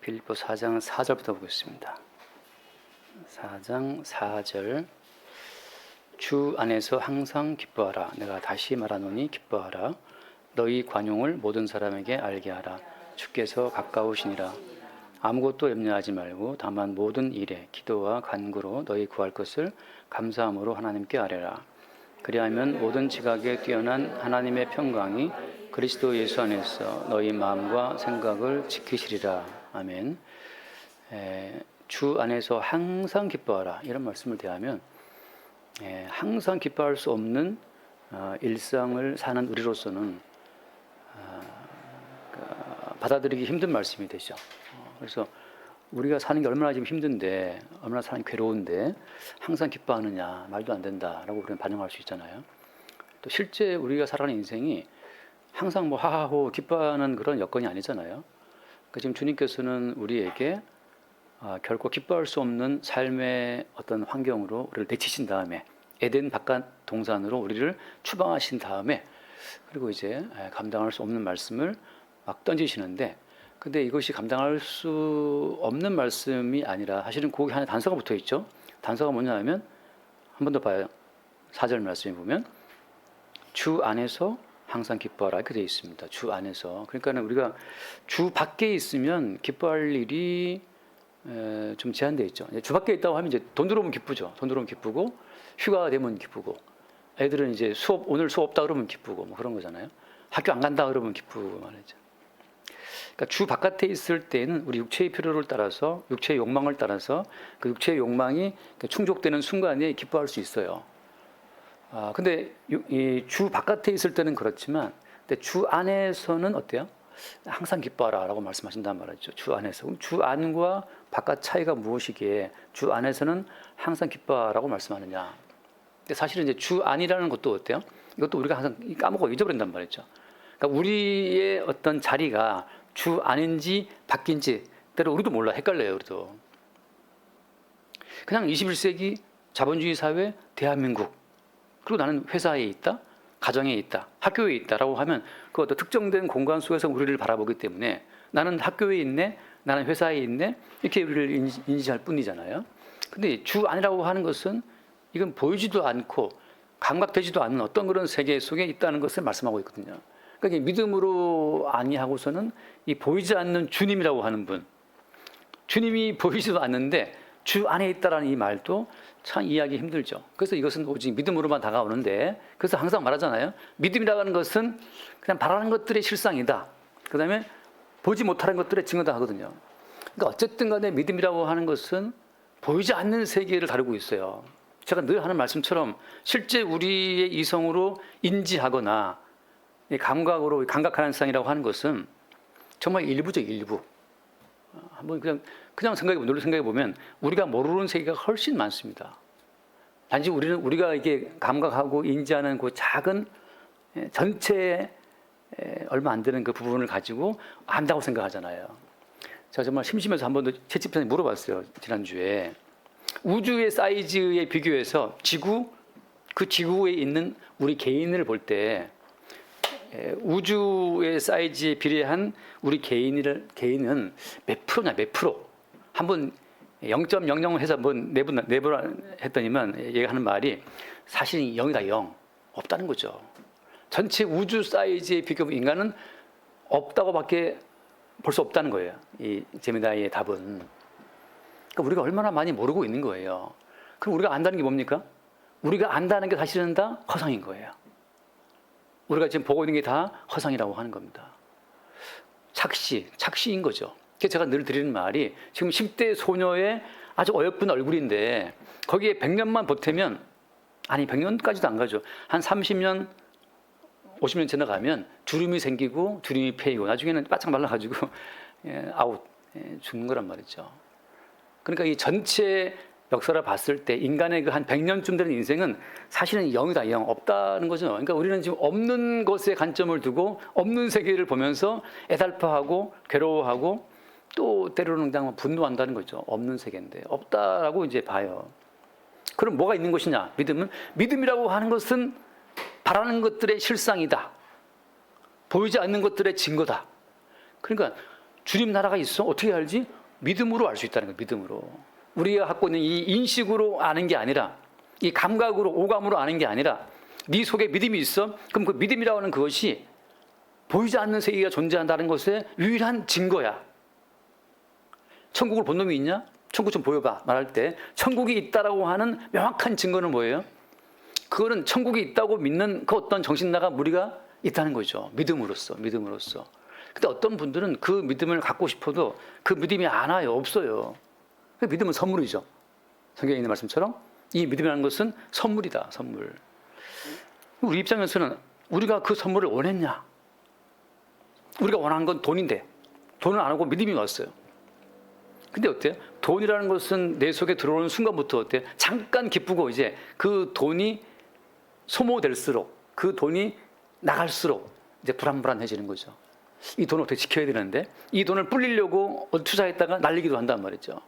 빌립보 4장 4절부터 보겠습니다. 4장 4절. 주 안에서 항상 기뻐하라. 내가 다시 말하노니 기뻐하라. 너희 관용을 모든 사람에게 알게 하라. 주께서 가까우시니라. 아무것도 염려하지 말고 다만 모든 일에 기도와 간구로 너희 구할 것을 감사함으로 하나님께 아뢰라. 그리하면 모든 지각에 뛰어난 하나님의 평강이 그리스도 예수 안에서 너희 마음과 생각을 지키시리라. 아멘. 주 안에서 항상 기뻐하라. 이런 말씀을 대하면 항상 기뻐할 수 없는 일상을 사는 우리로서는 받아들이기 힘든 말씀이 되죠. 그래서 우리가 사는 게 얼마나 지금 힘든데, 얼마나 사는 게 괴로운데 항상 기뻐하느냐, 말도 안 된다라고 우리는 반응할 수 있잖아요. 또 실제 우리가 살아가는 인생이 항상 뭐 하하호 기뻐하는 그런 여건이 아니잖아요. 그러니까 지금 주님께서는 우리에게 결코 기뻐할 수 없는 삶의 어떤 환경으로 우리를 내치신 다음에 에덴 바깥 동산으로 우리를 추방하신 다음에 그리고 이제 감당할 수 없는 말씀을 막 던지시는데, 근데 이것이 감당할 수 없는 말씀이 아니라 사실은 거기 하나 단서가 붙어 있죠. 단서가 뭐냐 하면 한 번 더 봐요. 4절 말씀에 보면 주 안에서 항상 기뻐하라 이렇게 되어 있습니다. 주 안에서. 그러니까 우리가 주 밖에 있으면 기뻐할 일이 좀 제한되어 있죠. 주 밖에 있다고 하면 이제 돈 들어오면 기쁘죠. 돈 들어오면 기쁘고, 휴가 되면 기쁘고, 애들은 이제 오늘 수업 없다 그러면 기쁘고, 뭐 그런 거잖아요. 학교 안 간다 그러면 기쁘고 말이죠. 그러니까 주 바깥에 있을 때는 우리 육체의 필요를 따라서, 육체의 욕망을 따라서 그 육체의 욕망이 충족되는 순간에 기뻐할 수 있어요. 근데 이 주 바깥에 있을 때는 그렇지만, 근데 주 안에서는 어때요? 항상 기뻐하라라고 말씀하신단 말이죠. 주 안에서. 그럼 주 안과 바깥 차이가 무엇이기에 주 안에서는 항상 기뻐하라고 말씀하느냐? 근데 사실은 이제 주 안이라는 것도 어때요? 이것도 우리가 항상 까먹고 잊어버린단 말이죠. 그러니까 우리의 어떤 자리가 주 안인지 밖인지 때로 우리도 몰라. 헷갈려요, 우리도. 그냥 21세기 자본주의 사회 대한민국, 그리고 나는 회사에 있다, 가정에 있다, 학교에 있다라고 하면 그 어떤 특정된 공간 속에서 우리를 바라보기 때문에 나는 학교에 있네, 나는 회사에 있네, 이렇게 우리를 인지할 뿐이잖아요. 근데 주 안이라고 하는 것은 이건 보이지도 않고 감각되지도 않는 어떤 그런 세계 속에 있다는 것을 말씀하고 있거든요. 그러니까 믿음으로 아니하고서는 이 보이지 않는 주님이라고 하는 분, 주님이 보이지도 않는데 주 안에 있다라는 이 말도 참 이해하기 힘들죠. 그래서 이것은 오직 믿음으로만 다가오는데, 그래서 항상 말하잖아요. 믿음이라는 것은 그냥 바라는 것들의 실상이다. 그 다음에 보지 못하는 것들의 증거다 하거든요. 그러니까 어쨌든 간에 믿음이라고 하는 것은 보이지 않는 세계를 다루고 있어요. 제가 늘 하는 말씀처럼 실제 우리의 이성으로 인지하거나 감각으로 감각하는 세상이라고 하는 것은 정말 일부죠, 일부. 한번 그냥 생각해 보면 우리가 모르는 세계가 훨씬 많습니다. 단지 우리가 이게 감각하고 인지하는 그 작은 전체에 얼마 안 되는 그 부분을 가지고 안다고 생각하잖아요. 제가 정말 심심해서 한 번도 채집편에 물어봤어요, 지난주에. 우주의 사이즈에 비교해서 그 지구에 있는 우리 개인을 볼 때 우주의 사이즈에 비례한 우리 개인은 몇 프로냐, 몇 프로. 한번 0.00 해서 한번 내보라 했더니만 얘가 하는 말이 사실은 0이다, 0. 없다는 거죠. 전체 우주 사이즈에 비교하면 인간은 없다고밖에 볼 수 없다는 거예요. 이 제미나이의 답은. 그러니까 우리가 얼마나 많이 모르고 있는 거예요. 그럼 우리가 안다는 게 뭡니까? 우리가 안다는 게 사실은 다 허상인 거예요. 우리가 지금 보고 있는 게 다 허상이라고 하는 겁니다. 착시인 거죠. 그래서 제가 늘 드리는 말이 지금 10대 소녀의 아주 어여쁜 얼굴인데 거기에 100년만 보태면, 아니 100년까지도 안 가죠. 한 30년, 50년 지나가면 주름이 생기고 주름이 패이고 나중에는 바짝 말라가지고 아웃, 죽는 거란 말이죠. 그러니까 이 전체 역사를 봤을 때 인간의 그 한 100년쯤 되는 인생은 사실은 0이다, 0. 없다는 거죠. 그러니까 우리는 지금 없는 것에 관점을 두고 없는 세계를 보면서 애달파하고 괴로워하고 또 때로는 그냥 분노한다는 거죠. 없는 세계인데 없다라고 이제 봐요. 그럼 뭐가 있는 것이냐? 믿음이라고 하는 것은 바라는 것들의 실상이다. 보이지 않는 것들의 증거다. 그러니까 주님 나라가 있어? 어떻게 알지? 믿음으로 알 수 있다는 거예요. 믿음으로. 우리가 갖고 있는 이 인식으로 아는 게 아니라, 이 감각으로, 오감으로 아는 게 아니라, 네 속에 믿음이 있어? 그럼 그 믿음이라고 하는 그것이 보이지 않는 세계가 존재한다는 것의 유일한 증거야. 천국을 본 놈이 있냐? 천국 좀 보여봐. 말할 때 천국이 있다라고 하는 명확한 증거는 뭐예요? 그거는 천국이 있다고 믿는 그 어떤 정신나간 무리가 있다는 거죠. 믿음으로써. 근데 어떤 분들은 그 믿음을 갖고 싶어도 그 믿음이 안 와요. 없어요. 그 믿음은 선물이죠. 성경에 있는 말씀처럼 이 믿음이라는 것은 선물이다. 선물. 우리 입장에서는 우리가 그 선물을 원했냐? 우리가 원하는 건 돈인데 돈을 안 하고 믿음이 왔어요. 근데 어때요? 돈이라는 것은 내 속에 들어오는 순간부터 어때요? 잠깐 기쁘고 이제 그 돈이 소모될수록, 그 돈이 나갈수록 이제 불안해지는 거죠. 이 돈을 어떻게 지켜야 되는데 이 돈을 불리려고 투자했다가 날리기도 한단 말이죠.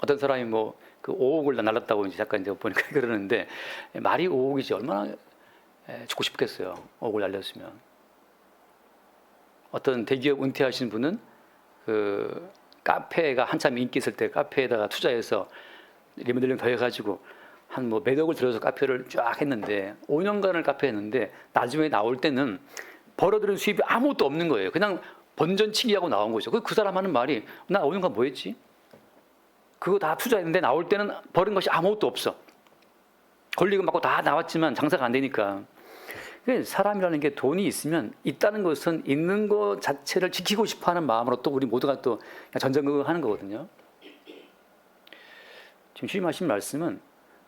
어떤 사람이 뭐 그 5억을 날렸다고 이제 잠깐 이제 보니까 그러는데 말이 5억이지 얼마나 죽고 싶겠어요. 5억을 날렸으면. 어떤 대기업 은퇴하신 분은 그 카페가 한참 인기 있을 때 카페에다가 투자해서 리모델링 더 해가지고 한 뭐 몇 억을 들여서 카페를 쫙 했는데 5년간을 카페 했는데 나중에 나올 때는 벌어들인 수입이 아무것도 없는 거예요. 그냥 번전치기하고 나온 거죠. 그 사람 하는 말이 나 5년간 뭐 했지? 그거 다 투자했는데 나올 때는 벌은 것이 아무것도 없어. 권리금 받고 다 나왔지만 장사가 안 되니까. 사람이라는 게 돈이 있으면 있다는 것은 있는 것 자체를 지키고 싶어하는 마음으로 또 우리 모두가 또 전전긍긍하는 거거든요. 지금 주님 하신 말씀은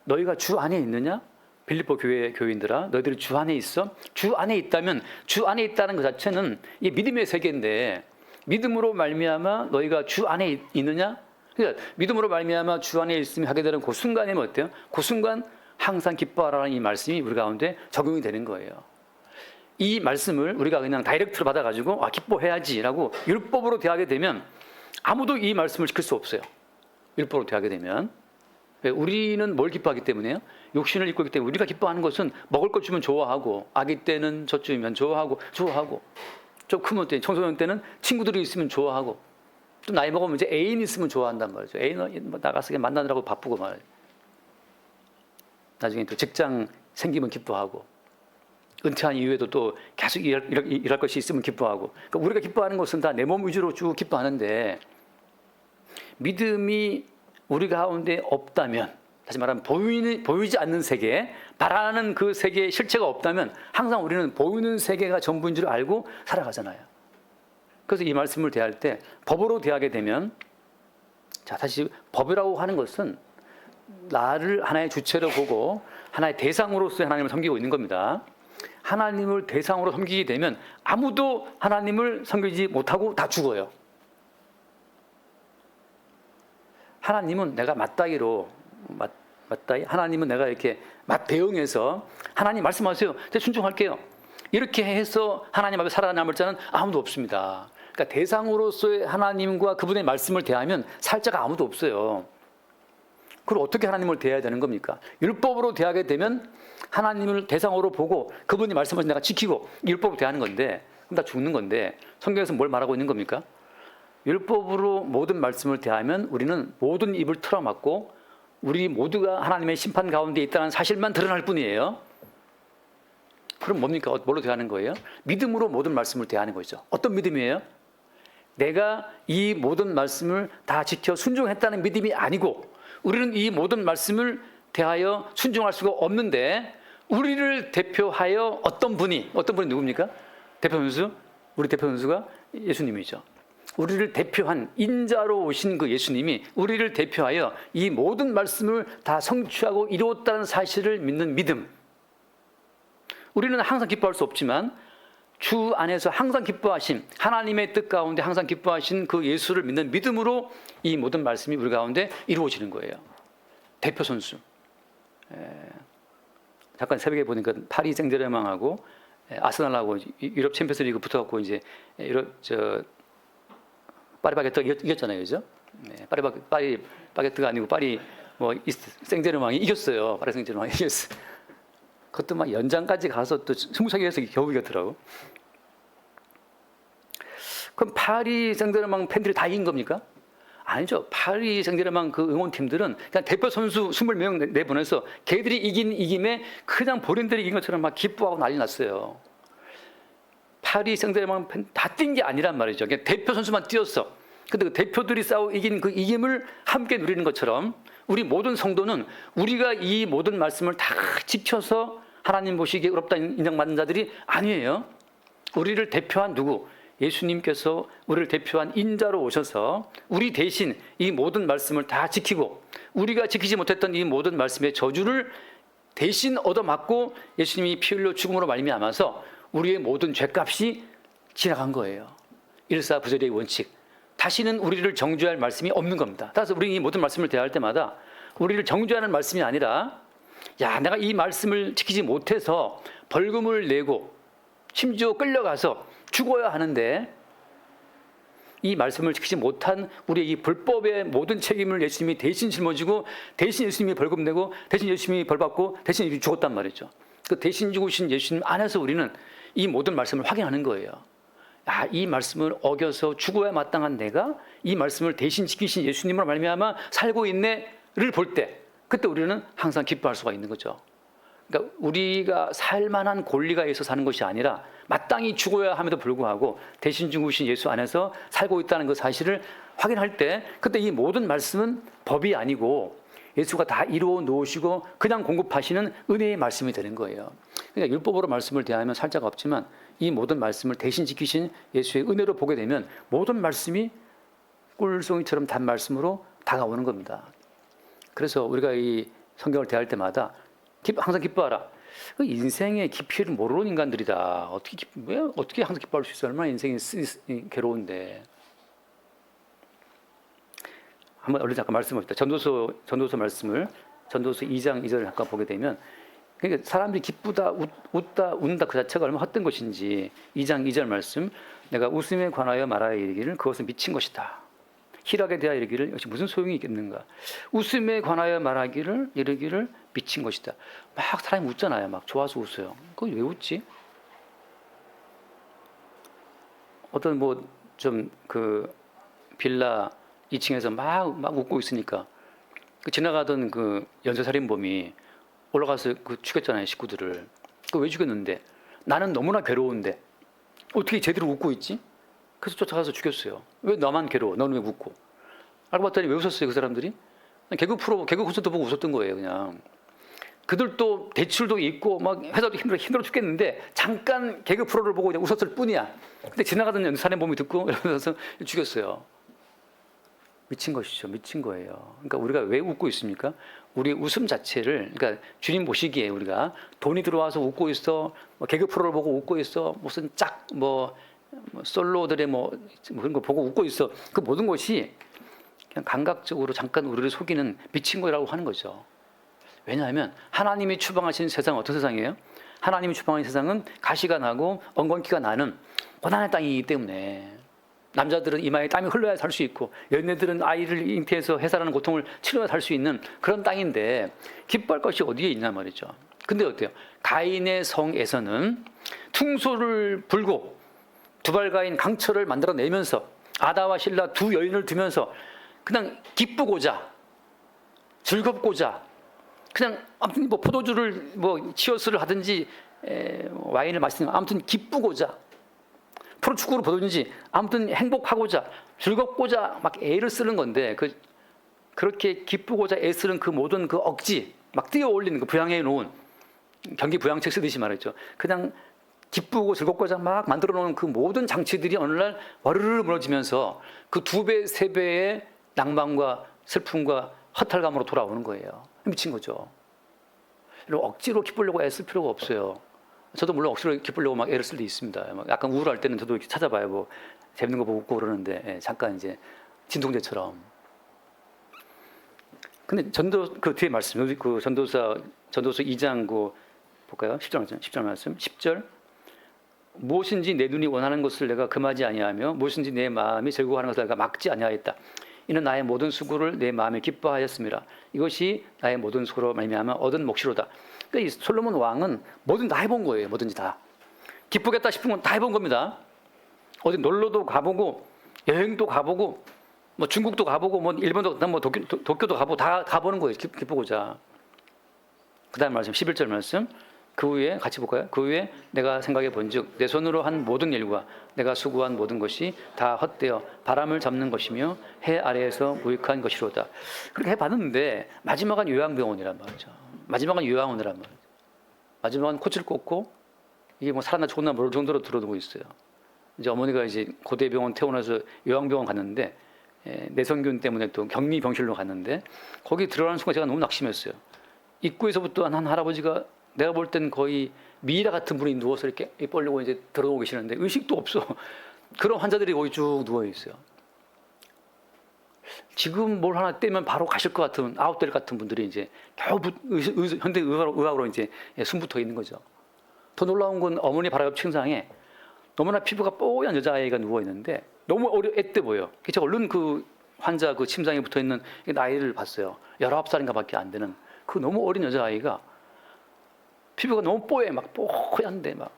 너희가 주 안에 있느냐? 빌립보 교회 교인들아, 너희들이 주 안에 있어? 주 안에 있다면 주 안에 있다는 것 자체는 이 믿음의 세계인데 믿음으로 말미암아 너희가 주 안에 있느냐? 그러니까 믿음으로 말미암아 주 안에 있으면 하게 되는 그 순간이면 어때요? 그 순간 항상 기뻐하라는 이 말씀이 우리 가운데 적용이 되는 거예요. 이 말씀을 우리가 그냥 다이렉트로 받아가지고 기뻐해야지라고 율법으로 대하게 되면 아무도 이 말씀을 지킬 수 없어요. 율법으로 대하게 되면. 우리는 뭘 기뻐하기 때문에요? 욕심을 입고 있기 때문에 우리가 기뻐하는 것은 먹을 것 주면 좋아하고 아기 때는 젖주면 좋아하고 좀 크면 때 청소년 때는 친구들이 있으면 좋아하고 또 나이 먹으면 이제 애인 있으면 좋아한단 말이죠. 애인 나가서 만나느라고 바쁘고 말이에요. 나중에 또 직장 생기면 기뻐하고 은퇴한 이후에도 또 계속 일할 것이 있으면 기뻐하고 그러니까 우리가 기뻐하는 것은 다 내 몸 위주로 쭉 기뻐하는데 믿음이 우리 가운데 없다면 다시 말하면 보이지 않는 세계 바라는 그 세계의 실체가 없다면 항상 우리는 보이는 세계가 전부인 줄 알고 살아가잖아요. 그래서 이 말씀을 대할 때 법으로 대하게 되면 자 다시 법이라고 하는 것은 나를 하나의 주체로 보고 하나의 대상으로서 하나님을 섬기고 있는 겁니다. 하나님을 대상으로 섬기게 되면 아무도 하나님을 섬기지 못하고 다 죽어요. 하나님은 내가 맞다이로 하나님은 내가 이렇게 맞대응해서 하나님 말씀하세요. 제가 순종할게요. 이렇게 해서 하나님 앞에 살아남을 자는 아무도 없습니다. 그러니까 대상으로서의 하나님과 그분의 말씀을 대하면 살 자가 아무도 없어요. 그럼 어떻게 하나님을 대해야 되는 겁니까? 율법으로 대하게 되면 하나님을 대상으로 보고 그분이 말씀하신 내가 지키고 율법으로 대하는 건데 그럼 다 죽는 건데 성경에서 뭘 말하고 있는 겁니까? 율법으로 모든 말씀을 대하면 우리는 모든 입을 틀어막고 우리 모두가 하나님의 심판 가운데 있다는 사실만 드러날 뿐이에요. 그럼 뭡니까? 뭘로 대하는 거예요? 믿음으로 모든 말씀을 대하는 거죠. 어떤 믿음이에요? 내가 이 모든 말씀을 다 지켜 순종했다는 믿음이 아니고 우리는 이 모든 말씀을 대하여 순종할 수가 없는데 우리를 대표하여 어떤 분이 누굽니까? 대표 선수? 우리 대표 선수가 예수님이죠. 우리를 대표한 인자로 오신 그 예수님이 우리를 대표하여 이 모든 말씀을 다 성취하고 이루었다는 사실을 믿는 믿음. 우리는 항상 기뻐할 수 없지만 주 안에서 항상 기뻐하신 하나님의 뜻 가운데 항상 기뻐하신 그 예수를 믿는 믿음으로 이 모든 말씀이 우리 가운데 이루어지는 거예요. 대표 선수. 잠깐 새벽에 보니까 파리 생제르맹하고 아스날하고 유럽 챔피언스리그 붙어갖고 이제 파리바게뜨가 이겼잖아요, 그죠? 네, 파리바게뜨가 아니고 파리 생제르맹이 이겼어요. 파리 생제르맹이 이겼어요. 그것도 막 연장까지 가서 또 승부차기에서 겨우 이겼더라고. 그럼 파리 생제르맹 팬들이 다 이긴 겁니까? 아니죠. 파리 생제르맹 그 응원팀들은 그냥 대표 선수 20명 내보내서 걔들이 이긴 이김에 그냥 본인들이 이긴 것처럼 막 기뻐하고 난리 났어요. 파리 생제르맹 팬 다 뛴 게 아니란 말이죠. 그냥 대표 선수만 뛰었어. 근데 그 대표들이 싸워 이긴 그 이김을 함께 누리는 것처럼 우리 모든 성도는 우리가 이 모든 말씀을 다 지켜서 하나님 보시기에 의롭다 인정받는 자들이 아니에요. 우리를 대표한 누구? 예수님께서 우리를 대표한 인자로 오셔서 우리 대신 이 모든 말씀을 다 지키고 우리가 지키지 못했던 이 모든 말씀의 저주를 대신 얻어맞고 예수님이 피 흘려 죽음으로 말미암아서 우리의 모든 죄값이 지나간 거예요. 일사부절의 원칙. 다시는 우리를 정죄할 말씀이 없는 겁니다. 따라서 우리 이 모든 말씀을 대할 때마다 우리를 정죄하는 말씀이 아니라 야, 내가 이 말씀을 지키지 못해서 벌금을 내고 심지어 끌려가서 죽어야 하는데 이 말씀을 지키지 못한 우리의 이 불법의 모든 책임을 예수님이 대신 짊어지고 대신 예수님이 벌금 내고 대신 예수님이 벌받고 대신 예수님이 죽었단 말이죠. 그 대신 죽으신 예수님 안에서 우리는 이 모든 말씀을 확인하는 거예요. 아, 이 말씀을 어겨서 죽어야 마땅한 내가 이 말씀을 대신 지키신 예수님으로 말미암아 살고 있네를 볼 때 그때 우리는 항상 기뻐할 수가 있는 거죠. 그러니까 우리가 살만한 권리가 있어서 사는 것이 아니라 마땅히 죽어야 함에도 불구하고 대신 죽으신 예수 안에서 살고 있다는 그 사실을 확인할 때 그때 이 모든 말씀은 법이 아니고 예수가 다 이루어 놓으시고 그냥 공급하시는 은혜의 말씀이 되는 거예요. 그러니까 율법으로 말씀을 대하면 살자가 없지만 이 모든 말씀을 대신 지키신 예수의 은혜로 보게 되면 모든 말씀이 꿀송이처럼 단 말씀으로 다가오는 겁니다. 그래서 우리가 이 성경을 대할 때마다 항상 기뻐하라. 그 인생의 깊이를 모르는 인간들이다. 어떻게 항상 기뻐할 수 있어? 얼마나 인생이 괴로운데. 한번 얼른 잠깐 말씀합니다. 전도서 말씀을 전도서 2장 2절을 잠깐 보게 되면 그러니까 사람들이 기쁘다, 웃다, 운다 그 자체가 얼마나 헛된 것인지 2장 2절 말씀 내가 웃음에 관하여 말하여 이르기를 그것은 미친 것이다. 희락에 대하여 이르기를 역시 무슨 소용이 있겠는가. 웃음에 관하여 말하기를 이르기를 미친 것이다. 막 사람이 웃잖아요. 막 좋아서 웃어요. 그거 왜 웃지? 어떤 뭐 좀 그 빌라 2층에서 막 웃고 있으니까 그 지나가던 그 연쇄살인범이 올라가서 그 죽였잖아요. 식구들을. 그 왜 죽였는데? 나는 너무나 괴로운데 어떻게 제대로 웃고 있지? 그래서 쫓아가서 죽였어요. 왜 나만 괴로워? 너는 왜 웃고? 알고 봤더니 왜 웃었어요? 그 사람들이? 개그 콘서트 보고 웃었던 거예요. 그냥. 그들도 대출도 있고 막 회사도 힘들어 죽겠는데 잠깐 개그 프로를 보고 그냥 웃었을 뿐이야. 근데 지나가던 연쇄살인범이 듣고 이러면서 죽였어요. 미친 것이죠. 미친 거예요. 그러니까 우리가 왜 웃고 있습니까? 우리의 웃음 자체를, 그러니까 주님 보시기에 우리가 돈이 들어와서 웃고 있어, 뭐 개그 프로를 보고 웃고 있어, 무슨 솔로들의 그런 거 보고 웃고 있어. 그 모든 것이 그냥 감각적으로 잠깐 우리를 속이는 미친 거라고 하는 거죠. 왜냐하면 하나님이 추방하신 세상은 어떤 세상이에요? 하나님이 추방하신 세상은 가시가 나고 엉겅퀴가 나는 고난의 땅이기 때문에 남자들은 이마에 땀이 흘러야 살 수 있고 여인들은 아이를 잉태해서 해산하는 고통을 치료해야 살 수 있는 그런 땅인데 기뻐할 것이 어디에 있냐 말이죠. 근데 어때요? 가인의 성에서는 퉁소를 불고 두발가인 강철을 만들어내면서 아다와 실라 두 여인을 두면서 그냥 기쁘고자 즐겁고자 그냥 아무튼 뭐 포도주를 치어스를 하든지 와인을 마시는 아무튼 기쁘고자 프로축구를 보든지 아무튼 행복하고자 즐겁고자 막 애를 쓰는 건데 그렇게 기쁘고자 애쓰는 그 모든 그 억지 막 띄어올리는 그 부양해 놓은 경기 부양책 쓰듯이 말이죠. 그냥 기쁘고 즐겁고자 막 만들어 놓은 그 모든 장치들이 어느 날 와르르 무너지면서 그 2배, 3배의 낭만과 슬픔과 허탈감으로 돌아오는 거예요. 미친 거죠. 억지로 기쁘려고 애쓸 필요가 없어요. 저도 물론 억지로 기쁘려고 막 애를 쓸 때 있습니다. 약간 우울할 때는 저도 이렇게 찾아봐요. 뭐 재밌는 거 보고 웃고 그러는데 잠깐 이제 진통제처럼. 근데 그 뒤에 말씀, 그 전도서 2장 볼까요? 10절 말씀. 10절. 무엇인지 내 눈이 원하는 것을 내가 금하지 아니하며 무엇인지 내 마음이 즐거워하는 것을 내가 막지 아니하였다. 이는 나의 모든 수고를 내 마음에 기뻐하였습니다. 이것이 나의 모든 수고로 말미암아 얻은 몫이로다. 그러니까 이 솔로몬 왕은 뭐든 다 해본 거예요. 뭐든지 다. 기쁘겠다 싶은 건 다 해본 겁니다. 어디 놀러도 가보고 여행도 가보고 뭐 중국도 가보고 뭐 일본도 뭐 도쿄도 가보고 다 가보는 거예요. 기쁘고자. 그다음 말씀 11절 말씀. 그 후에 같이 볼까요? 그 후에 내가 생각해 본즉 내 손으로 한 모든 일과 내가 수고한 모든 것이 다 헛되어 바람을 잡는 것이며 해 아래에서 무익한 것이로다. 그렇게 해봤는데 마지막은 요양병원이란 말이죠. 마지막은 요양원이란 말이죠. 마지막은 코치를 꽂고 이게 뭐 살았나 죽었나 모를 정도로 들어두고 있어요. 이제 어머니가 이제 고대병원 퇴원해서 요양병원 갔는데 내성균 때문에 또 격리병실로 갔는데 거기 들어가는 순간 제가 너무 낙심했어요. 입구에서부터 한 할아버지가 내가 볼 땐 거의 미이라 같은 분이 누워서 이렇게 입 벌리고 이제 들어오고 계시는데 의식도 없어. 그런 환자들이 거기 쭉 누워 있어요. 지금 뭘 하나 떼면 바로 가실 것 같은 아웃될 같은 분들이 이제 겨우 현대 의학으로 이제 숨붙어 있는 거죠. 더 놀라운 건 어머니 바로 옆 책상에 너무나 피부가 뽀얀 여자아이가 누워 있는데 너무 앳돼 보여. 제가 얼른 그 환자 그 침상에 붙어 있는 나이를 봤어요. 19살인가밖에 안 되는 그 너무 어린 여자아이가 피부가 너무 뽀해 막 뽀얀데 막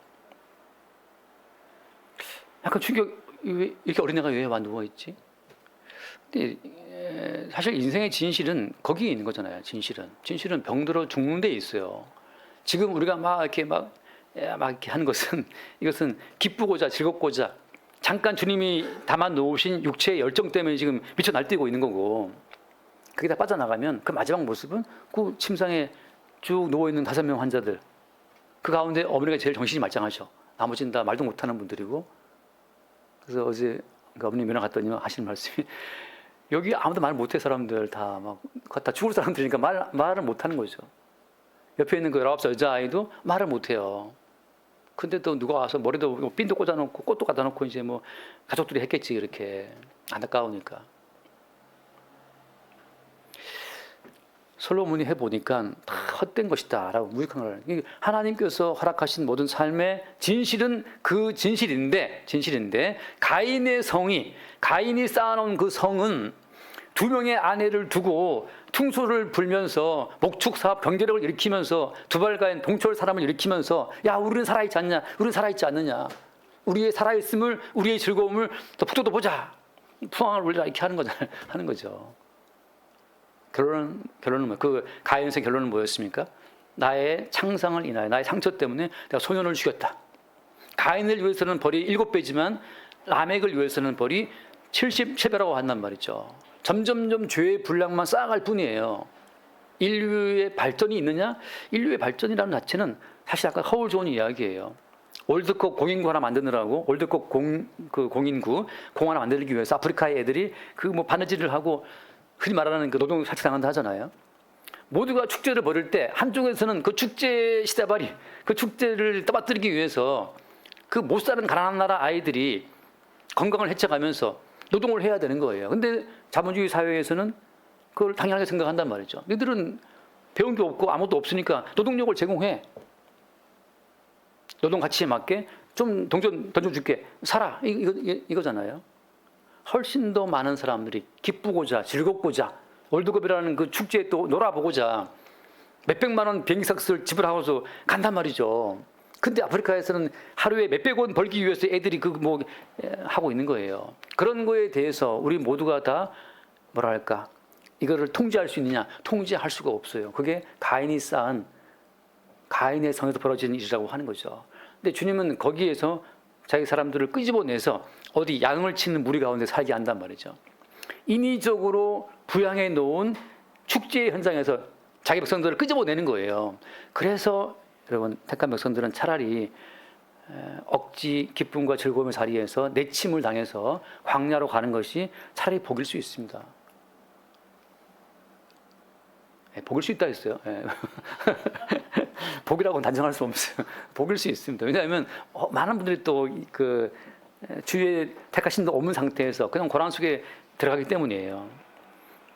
약간 충격. 이렇게 어린 애가 왜 와 누워 있지? 근데 사실 인생의 진실은 거기에 있는 거잖아요. 진실은 병들어 죽는 데 있어요. 지금 우리가 막 이렇게 하는 것은 이것은 기쁘고자 즐겁고자 잠깐 주님이 담아 놓으신 육체의 열정 때문에 지금 미쳐 날뛰고 있는 거고, 그게 다 빠져나가면 그 마지막 모습은 그 침상에 쭉 누워 있는 5명 환자들, 그 가운데 어머니가 제일 정신이 말짱하셔. 나머지는 다 말도 못하는 분들이고. 그래서 어제 어머니 면회 갔더니 하시는 말씀이 여기 아무도 말 못해. 사람들 다 죽을 사람들이니까 말을 못하는 거죠. 옆에 있는 그 19살 여자아이도 말을 못해요. 근데 또 누가 와서 머리도 핀도 꽂아놓고 꽃도 갖다 놓고 이제 뭐 가족들이 했겠지. 이렇게 안타까우니까. 솔로몬이 해보니까 다 헛된 것이다 라고 무익한 걸. 하나님께서 허락하신 모든 삶의 진실은 그 진실인데 가인이 쌓아놓은 그 성은 2명의 아내를 두고 퉁소를 불면서 목축사업 경제력을 일으키면서 두발가인 동철 사람을 일으키면서 야 우리는 살아있지 않냐, 우리는 살아있지 않느냐, 우리의 살아있음을, 우리의 즐거움을 더 북돋워 보자, 풍왕을 울리라, 이렇게 하는 거죠. 결론은 그 가인의 결론은 뭐였습니까? 나의 창상을 인하여, 나의 상처 때문에 내가 소년을 죽였다. 가인을 위해서는 벌이 7배지만 라멕을 위해서는 벌이 77배라고 한단 말이죠. 점점점 죄의 분량만 쌓아갈 뿐이에요. 인류의 발전이 있느냐? 인류의 발전이라는 자체는 사실 아까 허울 좋은 이야기예요. 월드컵 공인구 하나 만드느라고, 월드컵 공인구 공 하나 만들기 위해서 아프리카의 애들이 그 뭐 바느질을 하고 흔히 말하는 그 노동 착취당한다 하잖아요. 모두가 축제를 벌일 때 한쪽에서는 그 축제 시대발이, 그 축제를 떠받들기 위해서 그 못 사는 가난한 나라 아이들이 건강을 해쳐가면서 노동을 해야 되는 거예요. 근데 자본주의 사회에서는 그걸 당연하게 생각한단 말이죠. 너희들은 배운 게 없고 아무것도 없으니까 노동력을 제공해. 노동 가치에 맞게 좀 동전 던져줄게. 살아. 이거잖아요. 훨씬 더 많은 사람들이 기쁘고자 즐겁고자 월드컵이라는 그 축제에 또 놀아보고자 몇백만 원 비행기값을 지불하고서 간단 말이죠. 근데 아프리카에서는 하루에 몇백 원 벌기 위해서 애들이 하고 있는 거예요. 그런 거에 대해서 우리 모두가 다 뭐랄까, 이거를 통제할 수 있느냐? 통제할 수가 없어요. 그게 가인이 쌓은, 가인의 성에서 벌어지는 일이라고 하는 거죠. 근데 주님은 거기에서 자기 사람들을 끄집어내서 어디 양을 치는 무리 가운데 살게 한단 말이죠. 인위적으로 부양해 놓은 축제 현장에서 자기 백성들을 끄집어내는 거예요. 그래서 여러분, 택한 백성들은 차라리 억지 기쁨과 즐거움의 자리에서 내침을 당해서 광야로 가는 것이 차라리 복일 수 있습니다. 복일 수 있다 했어요. 복이라고는 단정할 수 없어요. 복일 수 있습니다. 왜냐하면 많은 분들이 또 그 주의 택하신 도 없는 상태에서 그냥 고난 속에 들어가기 때문이에요.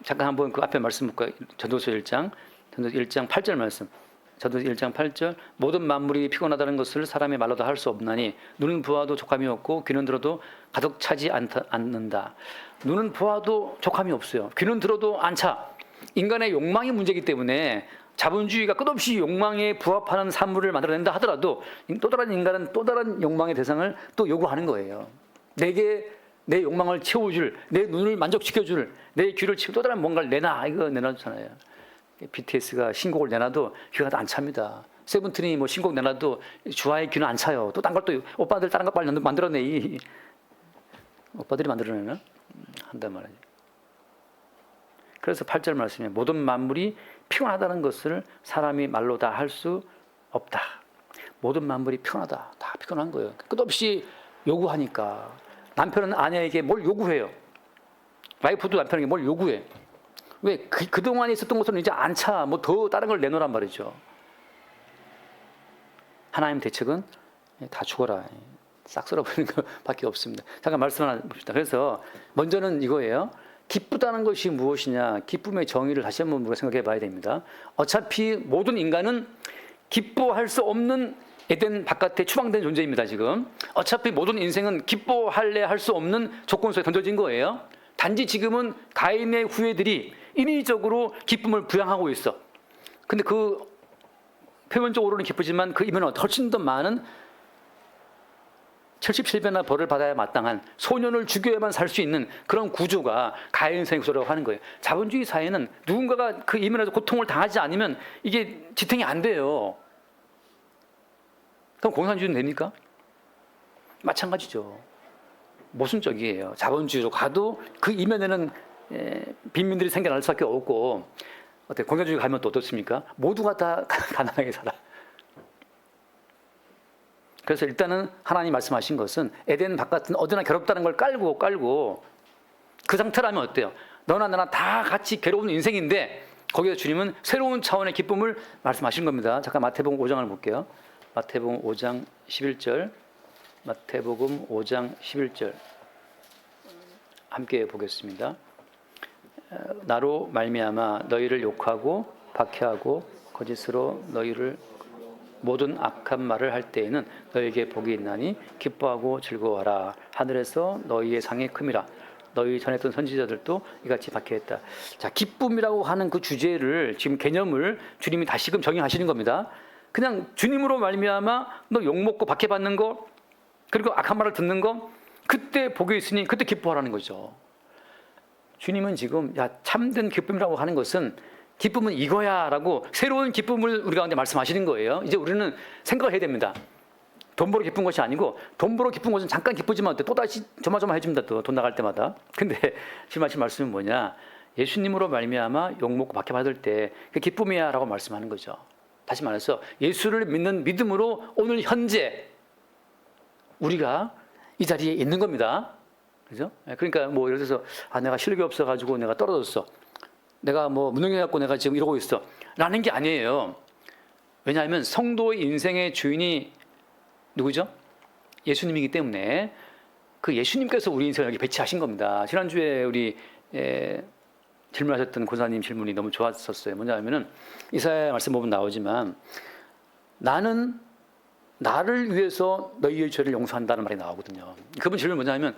잠깐 한번 그 앞에 말씀 볼까요? 전도서 1장 8절 말씀. 전도서 1장 8절. 모든 만물이 피곤하다는 것을 사람의 말로도 할 수 없나니 눈은 보아도 족함이 없고 귀는 들어도 가득 차지 않는다. 눈은 보아도 족함이 없어요. 귀는 들어도 안 차. 인간의 욕망이 문제이기 때문에 자본주의가 끝없이 욕망에 부합하는 산물을 만들어낸다 하더라도 또 다른 인간은 또 다른 욕망의 대상을 또 요구하는 거예요. 내게 내 욕망을 채워줄, 내 눈을 만족시켜줄, 내 귀를 채워 또 다른 뭔가를 내놔. 이거 내놔주잖아요. BTS가 신곡을 내놔도 귀가 안 찹니다. 세븐틴이 뭐 신곡 내놔도 주아의 귀는 안 차요. 또 딴 걸 또 오빠들 다른 거 빨리 만들어내. 오빠들이 만들어내나? 한단 말이지. 그래서 8절 말씀에 모든 만물이 피곤하다는 것을 사람이 말로 다 할 수 없다. 모든 만물이 피곤하다. 다 피곤한 거예요. 끝없이 요구하니까. 남편은 아내에게 뭘 요구해요. 와이프도 남편에게 뭘 요구해. 왜? 그동안에 있었던 것은 이제 안 차. 뭐 더 다른 걸 내놓으란 말이죠. 하나님 대책은 다 죽어라. 싹 쓸어버리는 것밖에 없습니다. 잠깐 말씀 하나 봅시다. 그래서 먼저는 이거예요. 기쁘다는 것이 무엇이냐. 기쁨의 정의를 다시 한번 우리가 생각해 봐야 됩니다. 어차피 모든 인간은 기뻐할 수 없는 에덴 바깥에 추방된 존재입니다. 지금 어차피 모든 인생은 기뻐할래 할 수 없는 조건 속에 던져진 거예요. 단지 지금은 가인의 후예들이 인위적으로 기쁨을 부양하고 있어. 근데 그 표면적으로는 기쁘지만 그 이면은 훨씬 더 많은 77배나 벌을 받아야 마땅한 소년을 죽여야만 살 수 있는 그런 구조가 가인의 구조라고 하는 거예요. 자본주의 사회는 누군가가 그 이면에서 고통을 당하지 않으면 이게 지탱이 안 돼요. 그럼 공산주의는 됩니까? 마찬가지죠. 모순적이에요. 자본주의로 가도 그 이면에는 빈민들이 생겨날 수밖에 없고, 어때? 공산주의 가면 또 어떻습니까? 모두가 다 가난하게 살아. 그래서 일단은 하나님 말씀하신 것은 에덴 바깥은 어디나 괴롭다는 걸 깔고 그 상태라면 어때요? 너나 나나 다 같이 괴로운 인생인데 거기서 주님은 새로운 차원의 기쁨을 말씀하신 겁니다. 잠깐 마태복음 5장을 볼게요. 마태복음 5장 11절, 마태복음 5장 11절 함께 보겠습니다. 나로 말미암아 너희를 욕하고 박해하고 거짓으로 너희를 모든 악한 말을 할 때에는 너희에게 복이 있나니 기뻐하고 즐거워하라. 하늘에서 너희의 상이 큼이라. 너희 전에 있던 선지자들도 이같이 박해했다. 자, 기쁨이라고 하는 그 주제를 지금 개념을 주님이 다시금 정의하시는 겁니다. 그냥 주님으로 말미암아 너 욕먹고 박해받는 거, 그리고 악한 말을 듣는 거, 그때 복이 있으니 그때 기뻐하라는 거죠. 주님은 지금 참된 기쁨이라고 하는 것은 기쁨은 이거야 라고 새로운 기쁨을 우리 가운데 말씀하시는 거예요. 이제 우리는 생각을 해야 됩니다. 돈 벌어 기쁜 것이 아니고, 돈 벌어 기쁜 것은 잠깐 기쁘지만 또다시 조마조마 해줍니다. 또 돈 나갈 때마다. 근데 지금 하신 말씀은 뭐냐, 예수님으로 말미암아 욕먹고 박해받을 때 그 기쁨이야 라고 말씀하는 거죠. 다시 말해서 예수를 믿는 믿음으로 오늘 현재 우리가 이 자리에 있는 겁니다. 그죠? 그러니까 뭐 예를 들어서 내가 실력이 없어가지고 내가 떨어졌어. 내가 뭐 무능해갖고 내가 지금 이러고 있어. 라는 게 아니에요. 왜냐하면 성도의 인생의 주인이 누구죠? 예수님이기 때문에 그 예수님께서 우리 인생을 여기 배치하신 겁니다. 지난주에 우리 질문하셨던 권사님 질문이 너무 좋았었어요. 뭐냐면은 이사야 말씀 보면 나오지만 나는 나를 위해서 너희의 죄를 용서한다는 말이 나오거든요. 그분 질문 뭐냐면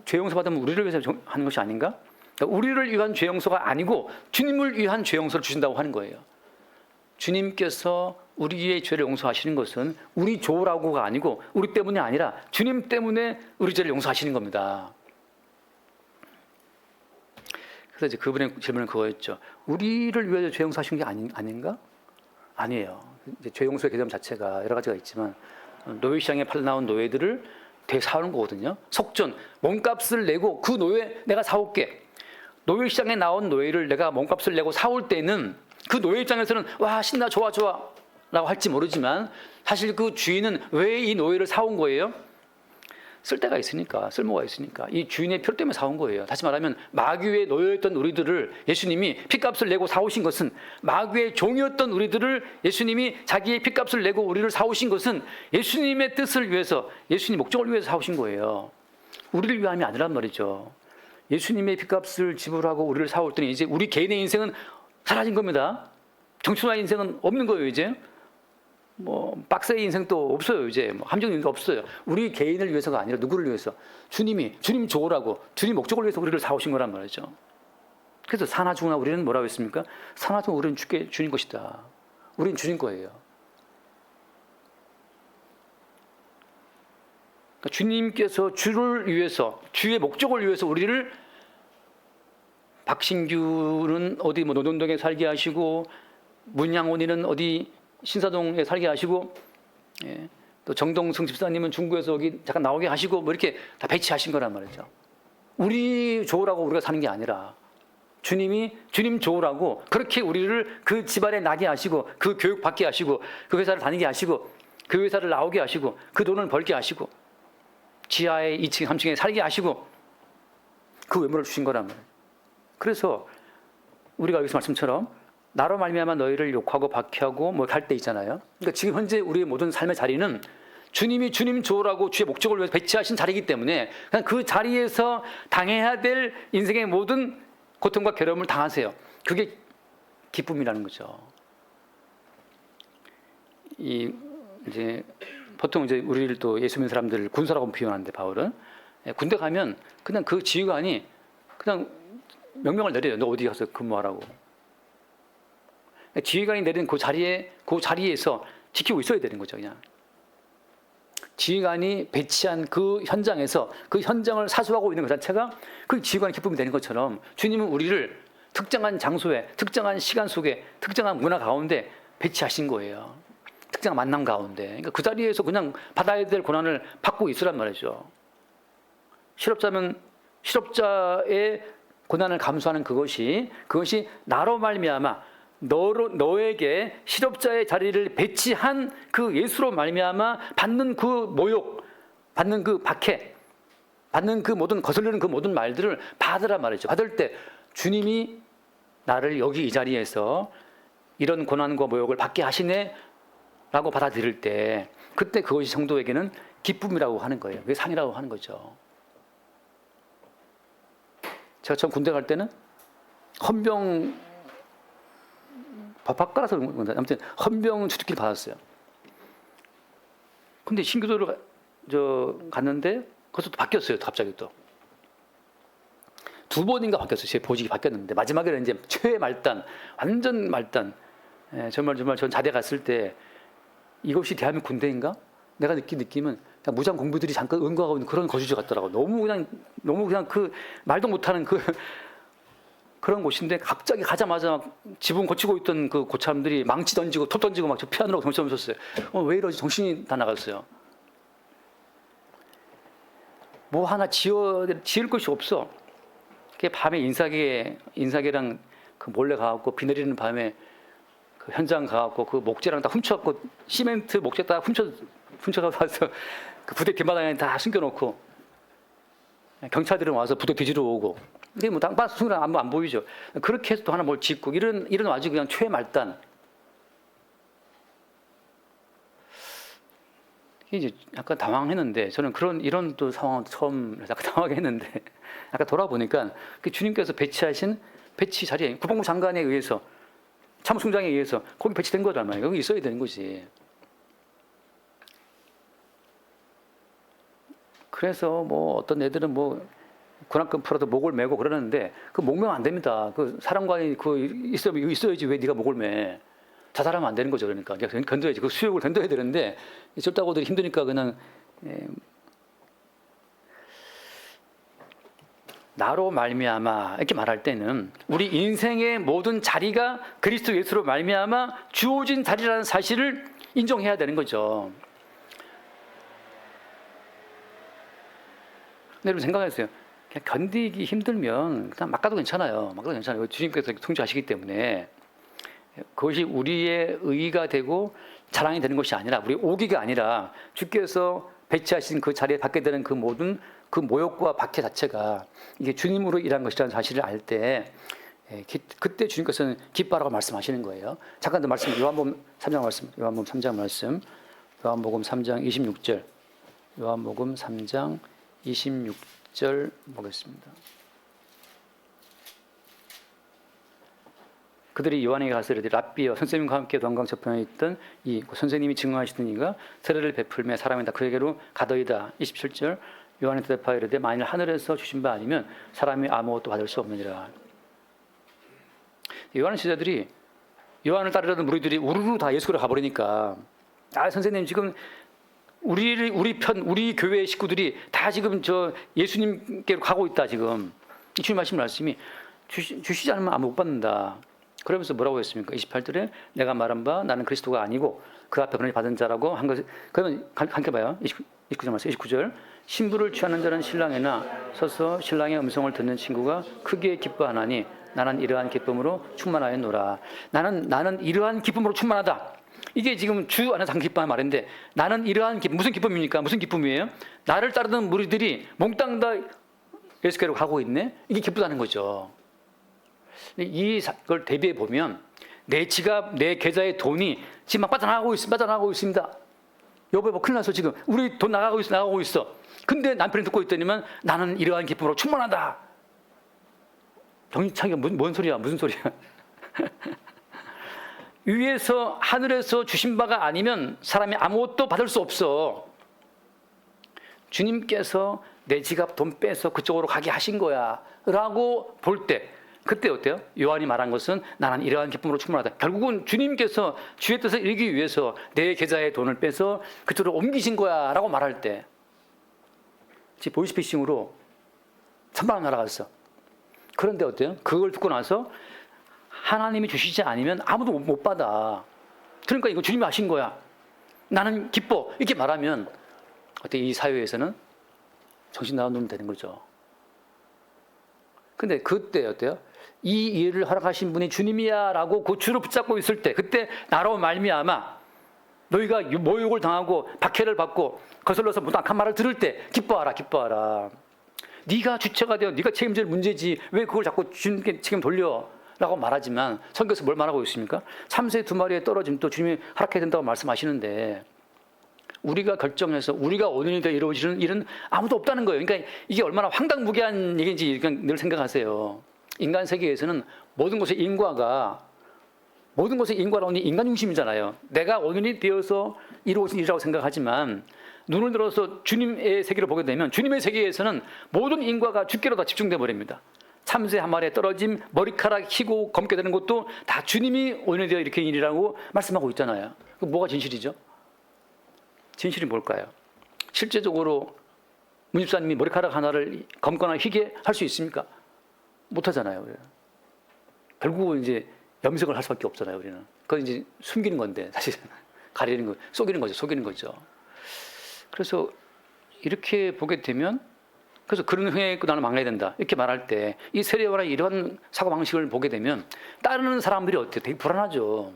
죄 용서받으면 우리를 위해서 하는 것이 아닌가? 그러니까 우리를 위한 죄 용서가 아니고 주님을 위한 죄 용서를 주신다고 하는 거예요. 주님께서 우리의 죄를 용서하시는 것은 우리 좋으라고가 아니고 우리 때문이 아니라 주님 때문에 우리 죄를 용서하시는 겁니다. 그래서 이제 그분의 질문은 그거였죠. 우리를 위해서 죄 용서하신 게 아닌가? 아니에요. 이제 죄 용서의 개념 자체가 여러 가지가 있지만 노예 시장에 팔려나온 노예들을 되사오는 거거든요. 속전, 몸값을 내고 그 노예 내가 사올게. 노예 시장에 나온 노예를 내가 몸값을 내고 사올 때는 그 노예 입장에서는 와 신나 좋아 라고 할지 모르지만 사실 그 주인은 왜 이 노예를 사온 거예요? 쓸데가 있으니까, 쓸모가 있으니까 이 주인의 표 때문에 사온 거예요. 다시 말하면 마귀의 노예였던 우리들을 예수님이 핏값을 내고 사오신 것은, 마귀의 종이었던 우리들을 예수님이 자기의 핏값을 내고 우리를 사오신 것은 예수님의 뜻을 위해서, 예수님 목적을 위해서 사오신 거예요. 우리를 위함이 아니란 말이죠. 예수님의 핏값을 지불하고 우리를 사올 때는 이제 우리 개인의 인생은 사라진 겁니다. 정춘화의 인생은 없는 거예요. 이제 뭐 박사의 인생도 없어요. 이제 뭐 함정 인생도 없어요. 우리 개인을 위해서가 아니라 누구를 위해서? 주님 좋으라고, 주님 목적을 위해서 우리를 사오신 거란 말이죠. 그래서 사나 죽으나 우리는 뭐라고 했습니까? 사나 죽으나 우리는 주인 것이다. 우리는 주인 거예요. 그러니까 주님께서 주를 위해서, 주의 목적을 위해서 우리를, 박신규는 어디 뭐 노동동에 살게 하시고, 문양원이는 어디 신사동에 살게 하시고, 예, 또 정동승 집사님은 중구에서 여기 잠깐 나오게 하시고, 뭐 이렇게 다 배치하신 거란 말이죠. 우리 좋으라고 우리가 사는 게 아니라 주님이 주님 좋으라고 그렇게 우리를 그 집안에 나게 하시고, 그 교육 받게 하시고, 그 회사를 다니게 하시고, 그 회사를 나오게 하시고, 그 돈을 벌게 하시고, 지하에 2층, 3층에 살게 하시고, 그 외모를 주신 거란 말이에요. 그래서 우리가 여기서 말씀처럼 나로 말미암아 너희를 욕하고 박해하고 뭐 할 때 있잖아요. 그러니까 지금 현재 우리의 모든 삶의 자리는 주님이 주님 좋으라고 주의 목적을 위해서 배치하신 자리이기 때문에 그냥 그 자리에서 당해야 될 인생의 모든 고통과 괴로움을 당하세요. 그게 기쁨이라는 거죠. 이제 보통 이제 우리를 또 예수 믿는 사람들 군사라고 표현하는데, 바울은 군대 가면 그냥 그 지휘관이 그냥 명령을 내려요. 너 어디 가서 근무하라고. 지휘관이 내린 그 자리에서 지키고 있어야 되는 거죠. 그냥 지휘관이 배치한 그 현장에서 그 현장을 사수하고 있는 것 자체가 그 지휘관의 기쁨이 되는 것처럼, 주님은 우리를 특정한 장소에, 특정한 시간 속에, 특정한 문화 가운데 배치하신 거예요. 특정한 만남 가운데. 그러니까 그 자리에서 그냥 받아야 될 고난을 받고 있으란 말이죠. 실업자면 실업자의 고난을 감수하는 그것이 나로 말미암아 너에게 실업자의 자리를 배치한 그 예수로 말미암아 받는 그 모욕, 받는 그 박해, 받는 그 모든 거슬리는 그 모든 말들을 받으란 말이죠. 받을 때 주님이 나를 여기 이 자리에서 이런 고난과 모욕을 받게 하시네 라고 받아들일 때, 그때 그것이 성도에게는 기쁨이라고 하는 거예요. 그게 상이라고 하는 거죠. 제가 처음 군대 갈 때는 헌병 바꿔라서 그런 건데, 아무튼 헌병 주특기를 받았어요. 근데 신교도를 갔는데 그것도 바뀌었어요. 갑자기 또 두 번인가 바뀌었어요. 제 보직이 바뀌었는데 마지막에는 이제 최애 말단, 완전 말단. 정말 전 자대 갔을 때 이것이 대한민국 군대인가? 내가 느낀 느낌은 그냥 무장 공부들이 잠깐 응거하고 있는 그런 거주지 같더라고. 너무 그냥 그 말도 못하는 그런 곳인데, 갑자기 가자마자 막 지붕 고치고 있던 그 고참들이 망치 던지고 톱 던지고 막 저 피하느라고 정신 없었어요. 왜 이러지? 정신이 다 나갔어요. 뭐 하나 지을 것이 없어. 그게 밤에 인사계랑 그 몰래 가갖고 비 내리는 밤에 그 현장 가갖고 그 목재랑 다 훔쳐갖고, 시멘트 목재 다 훔쳐가서 그 부대 뒷마당에 다 숨겨놓고, 경찰들은 와서 부대 뒤지러 오고, 근데 뭐 당바 순간 안 보이죠. 그렇게 해서 또 하나 뭘 짓고, 이런 아주 그냥 최말단. 이제 약간 당황했는데, 저는 이런 또 상황 처음 약간 당황했는데, 약간 돌아보니까 그 주님께서 배치하신 배치 자리에 국방부 장관에 의해서, 참모총장에 의해서 거기 배치된 거란 말이에요. 여기 있어야 되는 거지. 그래서 뭐 어떤 애들은 뭐 군함금 풀어도 목을 메고 그러는데, 그 목매면 안 됩니다. 그 사령관이 있어야지 왜 네가 목을 매? 자살하면 안 되는 거죠. 그러니까 견뎌야지. 그 수욕을 견뎌야 되는데, 쫄다고들이 힘드니까 그냥 나로 말미암아 이렇게 말할 때는 우리 인생의 모든 자리가 그리스도 예수로 말미암아 주어진 자리라는 사실을 인정해야 되는 거죠. 근데 여러분 생각하세요. 그냥 견디기 힘들면 그냥 막 가도 괜찮아요. 주님께서 통치하시기 때문에. 그것이 우리의 의의가 되고 자랑이 되는 것이 아니라, 우리 오기가 아니라, 주께서 배치하신 그 자리에 받게 되는 그 모든 그 모욕과 박해 자체가 이게 주님으로 일한 것이라는 사실을 알 때, 그때 주님께서는 기뻐하라고 말씀하시는 거예요. 잠깐 더 말씀, 요한복음 3장 말씀, 요한복음 3장 26절, 요한복음 3장 26절 보겠습니다. 그들이 요한에게 가서 이르되 랍비여, 선생님과 함께 동강 저편에 있던 선생님이 증언하시던 이가 세례를 베풀며 사람이 다 그에게로 가더이다. 27절, 요한이 대답하여 이르되 만일 하늘에서 주신 바 아니면 사람이 아무것도 받을 수 없느니라. 요한의 제자들이, 요한을 따르려던 무리들이 우르르 다 예수를 가버리니까, 선생님 지금 우리 교회 식구들이 다 지금 저 예수님께로 가고 있다 지금. 주님 하신 말씀이 주시지 않으면 아무 못 받는다. 그러면서 뭐라고 했습니까? 28절에 내가 말한 바 나는 그리스도가 아니고 그 앞에 그러니 받은 자라고 한 것. 그러면 함께 봐요. 29절 말씀. 29절 신부를 취하는 자는 신랑에나 서서 신랑의 음성을 듣는 친구가 크게 기뻐하나니 나는 이러한 기쁨으로 충만하였노라. 나는 이러한 기쁨으로 충만하다. 이게 지금 주 안에서 한 기뻐하는 말인데 나는 이러한 기쁨, 무슨 기쁨입니까? 무슨 기쁨이에요? 나를 따르는 무리들이 몽땅 다 예수께로 가고 있네? 이게 기쁘다는 거죠. 이걸 대비해 보면 내 지갑, 내 계좌의 돈이 지금 막 빠져나가고 있습니다. 여보, 뭐 큰일 났어 지금. 우리 돈 나가고 있어. 근데 남편이 듣고 있더니만 나는 이러한 기쁨으로 충만하다. 정신차리가 뭔 소리야? 무슨 소리야? 위에서 하늘에서 주신 바가 아니면 사람이 아무것도 받을 수 없어. 주님께서 내 지갑 돈 빼서 그쪽으로 가게 하신 거야 라고 볼 때 그때 어때요? 요한이 말한 것은 나는 이러한 기쁨으로 충만하다. 결국은 주님께서 주의 뜻을 이루기 위해서 내 계좌의 돈을 빼서 그쪽으로 옮기신 거야 라고 말할 때 지금 보이스피싱으로 천만 원 날아갔어. 그런데 어때요? 그걸 듣고 나서 하나님이 주시지 않으면 아무도 못 받아. 그러니까 이거 주님이 하신 거야. 나는 기뻐. 이렇게 말하면 어때? 이 사회에서는 정신 나간 놈이 되는 거죠. 근데 그때 어때요? 이 일을 허락하신 분이 주님이야 라고 그 주를 붙잡고 있을 때 그때 나로 말미암아 너희가 모욕을 당하고 박해를 받고 거슬러서 악한 말을 들을 때 기뻐하라. 네가 주체가 되어 네가 책임질 문제지 왜 그걸 자꾸 주님께 책임 돌려 라고 말하지만 성경에서 뭘 말하고 있습니까? 참새 2마리에 떨어지면 또 주님이 허락해야 된다고 말씀하시는데 우리가 결정해서 우리가 원인이 되어 이루어지는 일은 아무도 없다는 거예요. 그러니까 이게 얼마나 황당무계한 얘기인지 늘 생각하세요. 인간 세계에서는 모든 것의 인과라는 인간 중심이잖아요. 내가 원인이 되어서 이루어진 일이라고 생각하지만 눈을 들어서 주님의 세계를 보게 되면 주님의 세계에서는 모든 인과가 주께로 다 집중돼 버립니다. 참새 한 마리에 떨어짐, 머리카락 희고 검게 되는 것도 다 주님이 원인이 되어 일으킨 일이라고 말씀하고 있잖아요. 그 뭐가 진실이죠? 진실이 뭘까요? 실제적으로 문 집사님이 머리카락 하나를 검거나 희게 할 수 있습니까? 못하잖아요. 결국은 이제 염색을 할 수밖에 없잖아요. 우리는 그건 이제 숨기는 건데 사실 가리는 거, 속이는 거죠. 그래서 이렇게 보게 되면 그래서 그런 흥에 있고 나는 막내야 된다 이렇게 말할 때 이 세례와의 이런 사고방식을 보게 되면 따르는 사람들이 어때요? 되게 불안하죠.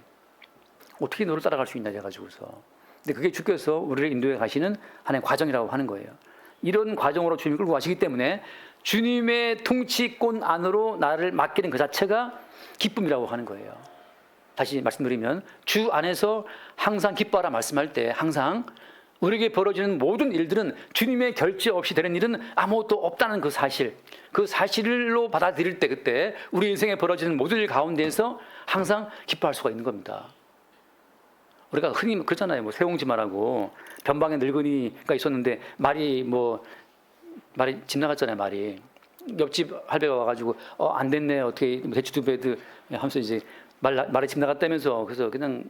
어떻게 너를 따라갈 수 있냐 해가지고서. 근데 그게 주께서 우리를 인도해 가시는 하나의 과정이라고 하는 거예요. 이런 과정으로 주님이 끌고 가시기 때문에 주님의 통치권 안으로 나를 맡기는 그 자체가 기쁨이라고 하는 거예요. 다시 말씀드리면 주 안에서 항상 기뻐하라 말씀할 때 항상 우리에게 벌어지는 모든 일들은 주님의 결제 없이 되는 일은 아무것도 없다는 그 사실로 받아들일 때 그때 우리 인생에 벌어지는 모든 일 가운데에서 항상 기뻐할 수가 있는 겁니다. 우리가 흔히 그러잖아요. 뭐 세옹지마라고 변방에 늙은이가 있었는데 말이 집 나갔잖아요. 말이 옆집 할배가 와가지고 안 됐네 어떻게 대추 두 배드 하면서 이제 말이 집 나갔다면서 그래서 그냥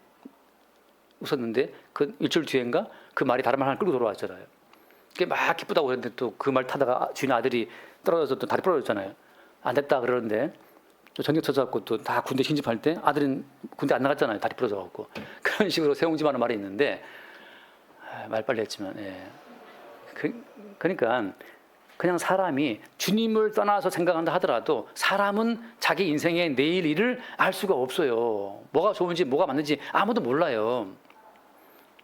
웃었는데 그 일주일 뒤엔가 그 말이 다른 말 하나 끌고 돌아왔잖아요. 그게 막 기쁘다고 그랬는데 또 그 말 타다가 주인 아들이 떨어져서 또 다리 부러졌잖아요. 안 됐다 그러는데 또 전격 쳐져갖고 또 다 군대 신집할 때 아들은 군대 안 나갔잖아요. 다리 부러져갖고 그런 식으로 세옹지마는 말이 있는데 말 빨리 했지만 그러니까 그냥 사람이 주님을 떠나서 생각한다 하더라도 사람은 자기 인생의 내일 일을 알 수가 없어요. 뭐가 좋은지 뭐가 맞는지 아무도 몰라요.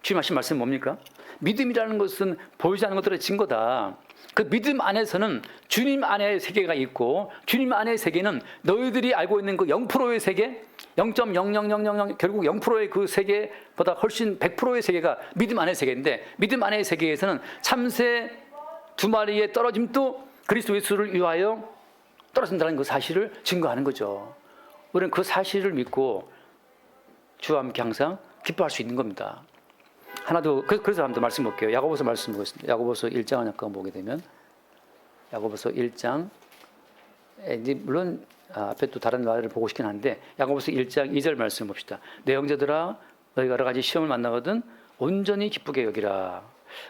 주님 하신 말씀은 뭡니까? 믿음이라는 것은 보이지 않는 것들의 증거다. 그 믿음 안에서는 주님 안에 세계가 있고 주님 안의 세계는 너희들이 알고 있는 그 0%의 세계 0.00000 결국 0%의 그 세계보다 훨씬 100%의 세계가 믿음 안의 세계인데 믿음 안의 세계에서는 참새 2마리의 떨어짐도 그리스도 예수를 위하여 떨어진다는 그 사실을 증거하는 거죠. 우리는 그 사실을 믿고 주와 함께 항상 기뻐할 수 있는 겁니다. 하나 더 그래서 한번 말씀 볼게요. 야고보서 말씀 보겠습니다. 야고보서 1장을 잠깐 보게 되면 야고보서 1장 이제 물론 앞에 또 다른 말을 보고 싶긴 한데 야고보서 1장 2절 말씀 봅시다. 내 형제들아 너희가 여러 가지 시험을 만나거든 온전히 기쁘게 여기라.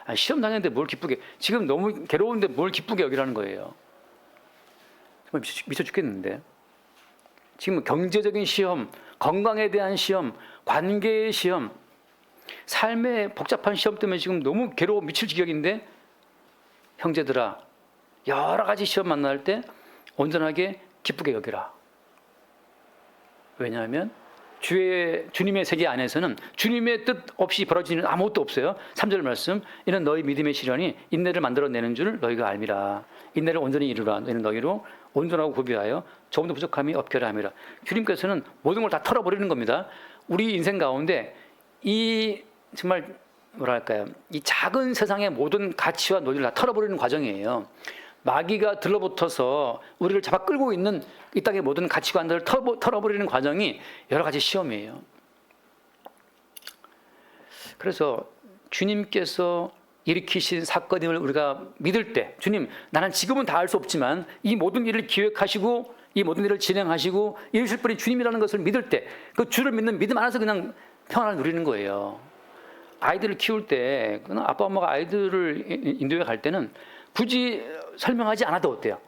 아니, 시험 다녔는데 뭘 기쁘게, 지금 너무 괴로운데 뭘 기쁘게 여기라는 거예요. 정말 미쳐 죽겠는데. 지금 경제적인 시험, 건강에 대한 시험, 관계의 시험, 삶의 복잡한 시험 때문에 지금 너무 괴로워 미칠 지경인데, 형제들아, 여러 가지 시험 만날 때 온전하게 기쁘게 여기라. 왜냐하면 주님의 세계 안에서는 주님의 뜻 없이 벌어지는 아무것도 없어요. 3절 말씀, 이는 너희 믿음의 시련이 인내를 만들어내는 줄 너희가 알미라. 인내를 온전히 이루라. 너희는 너희로 온전하고 구비하여 조금도 부족함이 없게 하라 함이라. 주님께서는 모든 걸 다 털어버리는 겁니다. 우리 인생 가운데 이 정말 뭐랄까요, 이 작은 세상의 모든 가치와 논리를 다 털어버리는 과정이에요. 마귀가 들러붙어서 우리를 잡아 끌고 있는 이 땅의 모든 가치관들을 털어버리는 과정이 여러 가지 시험이에요. 그래서 주님께서 일으키신 사건임을 우리가 믿을 때, 주님, 나는 지금은 다 알 수 없지만 이 모든 일을 기획하시고 이 모든 일을 진행하시고 이루실 분이 주님이라는 것을 믿을 때, 그 주를 믿는 믿음 안에서 그냥 평안을 누리는 거예요. 아이들을 키울 때, 아빠 엄마가 아이들을 인도해 갈 때는 굳이 설명하지 않아도 어때요?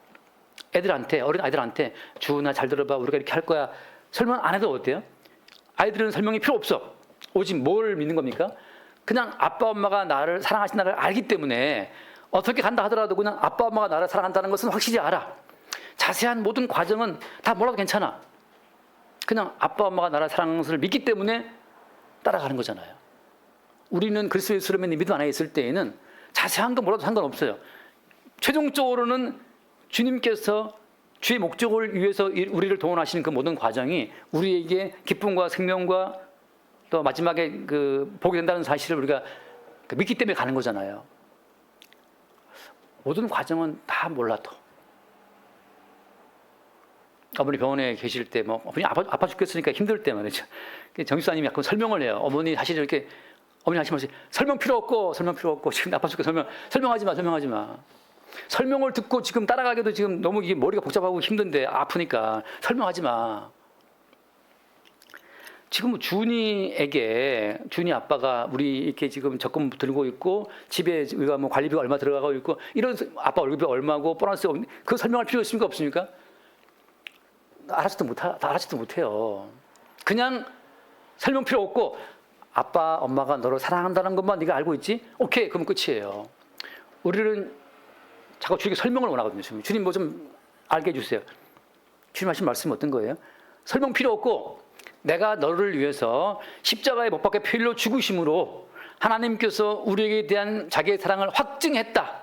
애들한테, 어린 아이들한테, 주나 잘 들어봐, 우리가 이렇게 할 거야, 설명 안 해도 어때요? 아이들은 설명이 필요 없어. 오직 뭘 믿는 겁니까? 그냥 아빠 엄마가 나를 사랑하신다는 걸 알기 때문에 어떻게 간다 하더라도 그냥 아빠 엄마가 나를 사랑한다는 것은 확실히 알아. 자세한 모든 과정은 다 몰라도 괜찮아. 그냥 아빠 엄마가 나를 사랑하는 것을 믿기 때문에 따라가는 거잖아요. 우리는 그리스도 예수를 믿는 믿음 안에 있을 때에는 자세한 거 몰라도 상관없어요. 최종적으로는 주님께서 주의 목적을 위해서 우리를 동원하시는 그 모든 과정이 우리에게 기쁨과 생명과 또 마지막에 보게 된다는 사실을 우리가 믿기 때문에 가는 거잖아요. 모든 과정은 다 몰라도. 어머니 병원에 계실 때 어머니 아파 죽겠으니까 힘들 때 말이죠. 정집사님이 약간 설명을 해요. 어머니 사실 이렇게 어머니 하시면서 설명 필요 없고 지금 아파 죽게 설명하지 마. 설명을 듣고 지금 따라가기도 지금 너무 이게 머리가 복잡하고 힘든데 아프니까 설명하지 마. 지금 준이 아빠가 우리 이렇게 지금 적금 들고 있고 집에 우리가 관리비가 얼마 들어가고 있고 이런 아빠 월급이 얼마고 보너스 그 설명할 필요 있습니까 없습니까? 알아지도 못해요. 그냥 설명 필요 없고 아빠 엄마가 너를 사랑한다는 것만 네가 알고 있지? 오케이, 그러면 끝이에요. 우리는 자꾸 주님께 설명을 원하거든요. 주님 뭐 좀 알게 해주세요. 주님 하신 말씀이 어떤 거예요? 설명 필요 없고 내가 너를 위해서 십자가에 못 박혀 피 흘려 죽으심으로 하나님께서 우리에게 대한 자기의 사랑을 확증했다.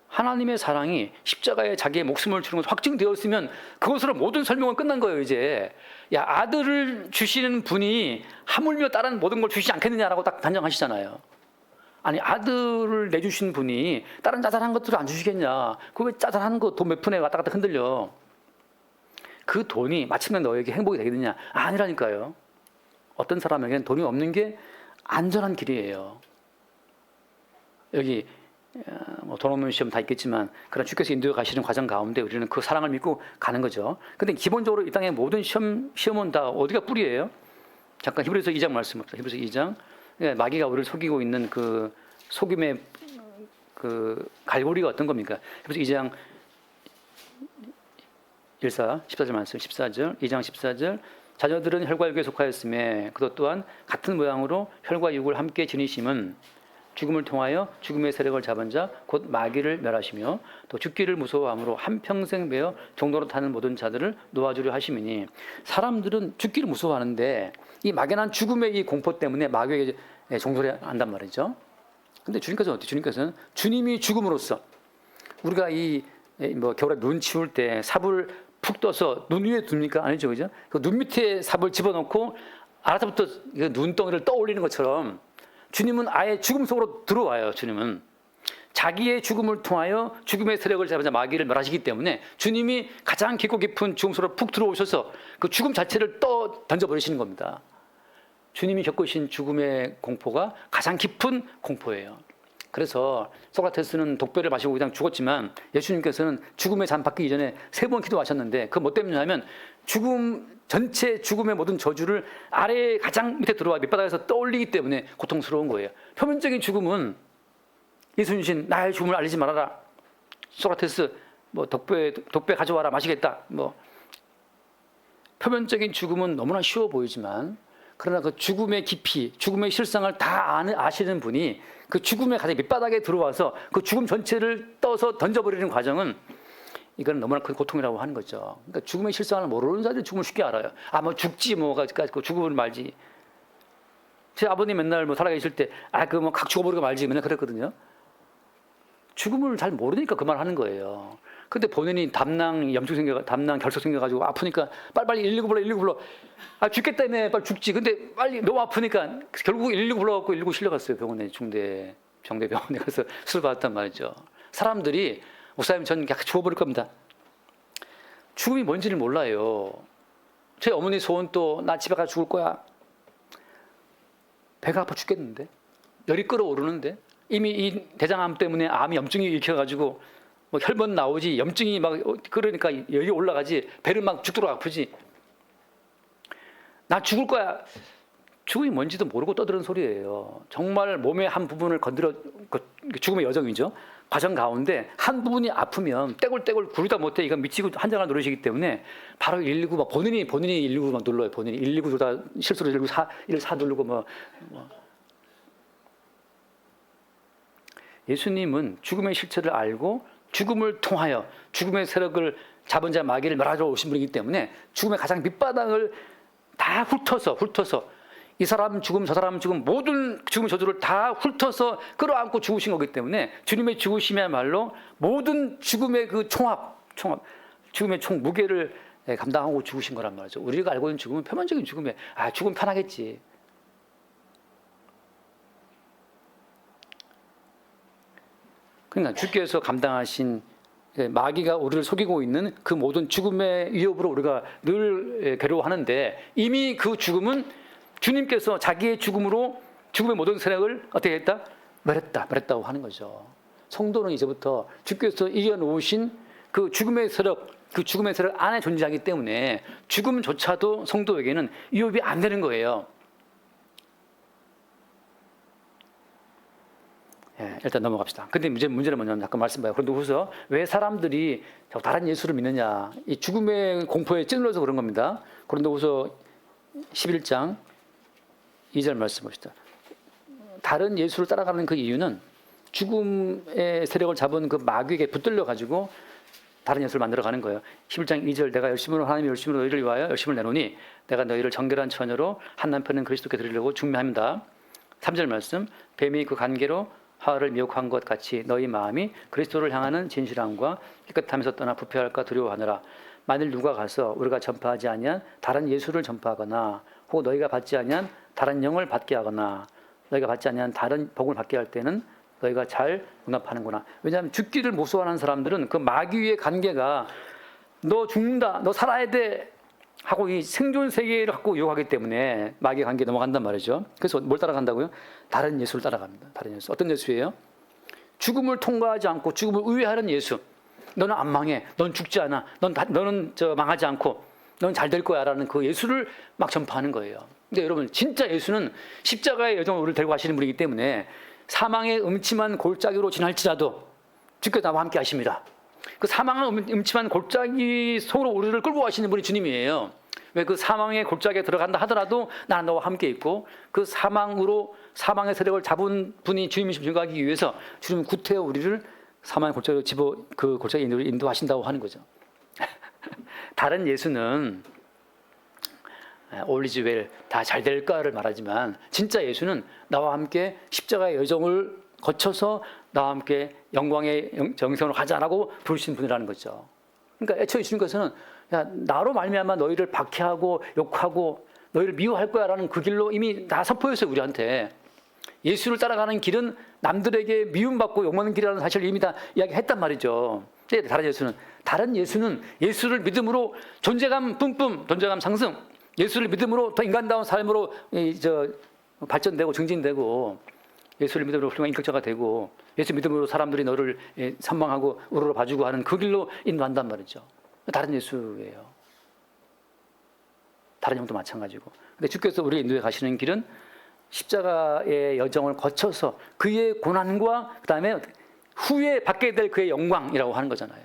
하나님의 사랑이 십자가에 자기의 목숨을 주는 것이 확증되었으면 그것으로 모든 설명은 끝난 거예요. 이제 아들을 주시는 분이 하물며 다른 모든 걸 주시지 않겠느냐라고 딱 단정하시잖아요. 아니, 아들을 내주신 분이 다른 짜잘한 것들을 안 주시겠냐? 그 짜잘한 거 돈 몇 푼에 왔다 갔다 흔들려. 그 돈이 마침내 너에게 행복이 되겠느냐? 아니라니까요. 어떤 사람에게는 돈이 없는 게 안전한 길이에요. 여기 돈 없는 시험 다 있겠지만 그런 주께서 인도해 가시는 과정 가운데 우리는 그 사랑을 믿고 가는 거죠. 근데 기본적으로 이 땅의 모든 시험은 다 어디가 뿌리예요? 잠깐 히브리서 2장 말씀합니다. 히브리서 2장. 마귀가 우리를 속이고 있는 그 속임의 그 갈고리가 어떤 겁니까? 히브리서 2장 14절 말씀, 14절, 2장 14절. 자녀들은 혈과 육에 속하였음에 그것 또한 같은 모양으로 혈과 육을 함께 지니심은 죽음을 통하여 죽음의 세력을 잡은 자 곧 마귀를 멸하시며 또 죽기를 무서워함으로 한평생 매어 종로로 타는 모든 자들을 놓아주려 하심이니. 사람들은 죽기를 무서워하는데 이 막연한 죽음의 이 공포 때문에 마귀에게 종소리 한단 말이죠. 근데 주님께서는 어때요? 주님께서는 주님이 죽음으로써 우리가 겨울에 눈 치울 때 삽을 푹 떠서 눈 위에 둡니까? 아니죠, 그죠? 그 눈 밑에 삽을 집어넣고 알아서부터 눈덩이를 떠올리는 것처럼 주님은 아예 죽음 속으로 들어와요. 주님은 자기의 죽음을 통하여 죽음의 세력을 잡은 자 마귀를 멸하시기 때문에 주님이 가장 깊고 깊은 죽음 속으로 푹 들어오셔서 그 죽음 자체를 던져버리시는 겁니다. 주님이 겪으신 죽음의 공포가 가장 깊은 공포예요. 그래서 소크라테스는 독배를 마시고 그냥 죽었지만 예수님께서는 죽음의 잠 받기 이전에 3번 기도하셨는데 그 뭐 때문이냐면 죽음 전체 죽음의 모든 저주를 아래에 가장 밑에 들어와 밑바닥에서 떠올리기 때문에 고통스러운 거예요. 표면적인 죽음은 이순신 나의 죽음을 알리지 말아라. 소크라테스 뭐 독배 가져와라 마시겠다. 뭐 표면적인 죽음은 너무나 쉬워 보이지만 그러나 그 죽음의 깊이, 죽음의 실상을 다 아시는 분이 그 죽음의 가장 밑바닥에 들어와서 그 죽음 전체를 떠서 던져버리는 과정은 이건 너무나 큰 고통이라고 하는 거죠. 그러니까 죽음의 실상을 모르는 자들이 죽음을 쉽게 알아요. 아, 뭐 죽지 뭐가 죽음을 말지. 제 아버님 맨날 뭐 살아계실 때 그 뭐 각 죽어버리고 말지 맨날 그랬거든요. 죽음을 잘 모르니까 그 말 하는 거예요. 근데 본인이 담낭 결석 생겨가지고 아프니까 빨리 119 불러, 119 불러. 아, 죽겠다며, 빨리 죽지. 근데 빨리 너무 아프니까 결국 119 불러갖고 119 실려갔어요. 병원에, 병대병원에 가서 수술 받았단 말이죠. 사람들이, 목사님, 전 그냥 죽어버릴 겁니다. 죽음이 뭔지를 몰라요. 제 어머니 소원 또, 나 집에 가서 죽을 거야. 배가 아파 죽겠는데? 열이 끓어오르는데? 이미 이 대장암 때문에 암이 염증이 일으켜가지고 뭐 혈변 나오지, 염증이 막 그러니까 열이 올라가지, 배를 막 죽도록 아프지. 나 죽을 거야. 죽음이 뭔지도 모르고 떠드는 소리예요. 정말 몸의 한 부분을 건드려, 죽음의 여정이죠. 과정 가운데 한 부분이 아프면 떼굴떼굴 구르다 못해 이건 미치고 환장을 누르시기 때문에 바로 119 막 본인이 119 막 눌러요. 본인이 119 누르다 실수로 114 누르고 뭐. 예수님은 죽음의 실체를 알고 죽음을 통하여 죽음의 세력을 잡은 자 마귀를 멸하러 오신 분이기 때문에 죽음의 가장 밑바닥을 다 훑어서 이 사람 죽음 저 사람 죽음 모든 죽음의 저주를 다 훑어서 끌어안고 죽으신 거기 때문에 주님의 죽으심이야말로 모든 죽음의 그 총합 죽음의 총 무게를 감당하고 죽으신 거란 말이죠. 우리가 알고 있는 죽음은 표면적인 죽음에 죽으면 편하겠지. 그러니까 주께서 감당하신 마귀가 우리를 속이고 있는 그 모든 죽음의 위협으로 우리가 늘 괴로워하는데 이미 그 죽음은 주님께서 자기의 죽음으로 죽음의 모든 세력을 어떻게 했다? 멸했다고 하는 거죠. 성도는 이제부터 주께서 이겨놓으신 그 죽음의 세력 안에 존재하기 때문에 죽음조차도 성도에게는 위협이 안 되는 거예요. 일단 넘어갑시다. 근데 문제는 뭐냐면 아까 말씀봐요. 고린도후서 왜 사람들이 다른 예수를 믿느냐? 이 죽음의 공포에 찔러서 그런 겁니다. 고린도후서 11장 2절 말씀 봅시다. 다른 예수를 따라가는 그 이유는 죽음의 세력을 잡은 그 마귀에게 붙들려 가지고 다른 예수를 만들어가는 거예요. 11장 2절 내가 하나님의 열심으로 너희를 위하여 열심을 내노니 내가 너희를 정결한 처녀로 한 남편은 그리스도께 드리려고 중매합니다. 3절 말씀 뱀이 그 관계로 하와를 미혹한 것 같이 너희 마음이 그리스도를 향하는 진실함과 깨끗함에서 떠나 부패할까 두려워하느라 만일 누가 가서 우리가 전파하지 아니한 다른 예수를 전파하거나 혹 너희가 받지 아니한 다른 영을 받게 하거나 너희가 받지 아니한 다른 복을 받게 할 때는 너희가 잘 응답하는구나. 왜냐하면 죽기를 무서워하는 사람들은 그 마귀의 관계가 너 죽는다, 너 살아야 돼 하고 이 생존 세계를 갖고 유혹하기 때문에 마귀의 관계에 넘어간단 말이죠. 그래서 뭘 따라간다고요? 다른 예수를 따라갑니다. 다른 예수. 어떤 예수예요? 죽음을 통과하지 않고 죽음을 우회하는 예수. 너는 안 망해. 넌 죽지 않아. 너는 망하지 않고 넌 잘 될 거야 라는 그 예수를 막 전파하는 거예요. 근데 여러분 진짜 예수는 십자가의 여정을 우리를 데리고 가시는 분이기 때문에 사망의 음침한 골짜기로 지날지라도 주께서 나와 함께 하십니다. 그 사망의 음침한 골짜기 속으로 우리를 끌고 가시는 분이 주님이에요. 왜 그 사망의 골짜기에 들어간다 하더라도 나는 너와 함께 있고 그 사망의 세력을 잡은 분이 주님이심 증거하기 위해서 주님은 구태여 우리를 사망의 골짜기로 그 골짜기에 인도하신다고 하는 거죠. 다른 예수는 올리즈웰 다 잘 될까를 말하지만 진짜 예수는 나와 함께 십자가의 여정을 거쳐서 나와 함께 영광의 영생으로 가자라고 부르신 분이라는 거죠. 그러니까 애초에 주님께서는 나로 말미암아 너희를 박해하고 욕하고 너희를 미워할 거야라는 그 길로 이미 다 선포했어요. 우리한테. 예수를 따라가는 길은 남들에게 미움받고 욕먹는 길이라는 사실을 이미 다 이야기했단 말이죠. 다른 예수는 예수를 믿음으로 존재감 뿜뿜, 존재감 상승, 예수를 믿음으로 더 인간다운 삶으로 발전되고 증진되고 예수를 믿음으로 훌륭한 인격자가 되고 예수 믿음으로 사람들이 너를 선망하고 우러러 봐주고 하는 그 길로 인도한단 말이죠. 다른 예수예요. 다른 영도 마찬가지고. 근데 주께서 우리 인도에 가시는 길은 십자가의 여정을 거쳐서 그의 고난과 그다음에 후에 받게 될 그의 영광이라고 하는 거잖아요.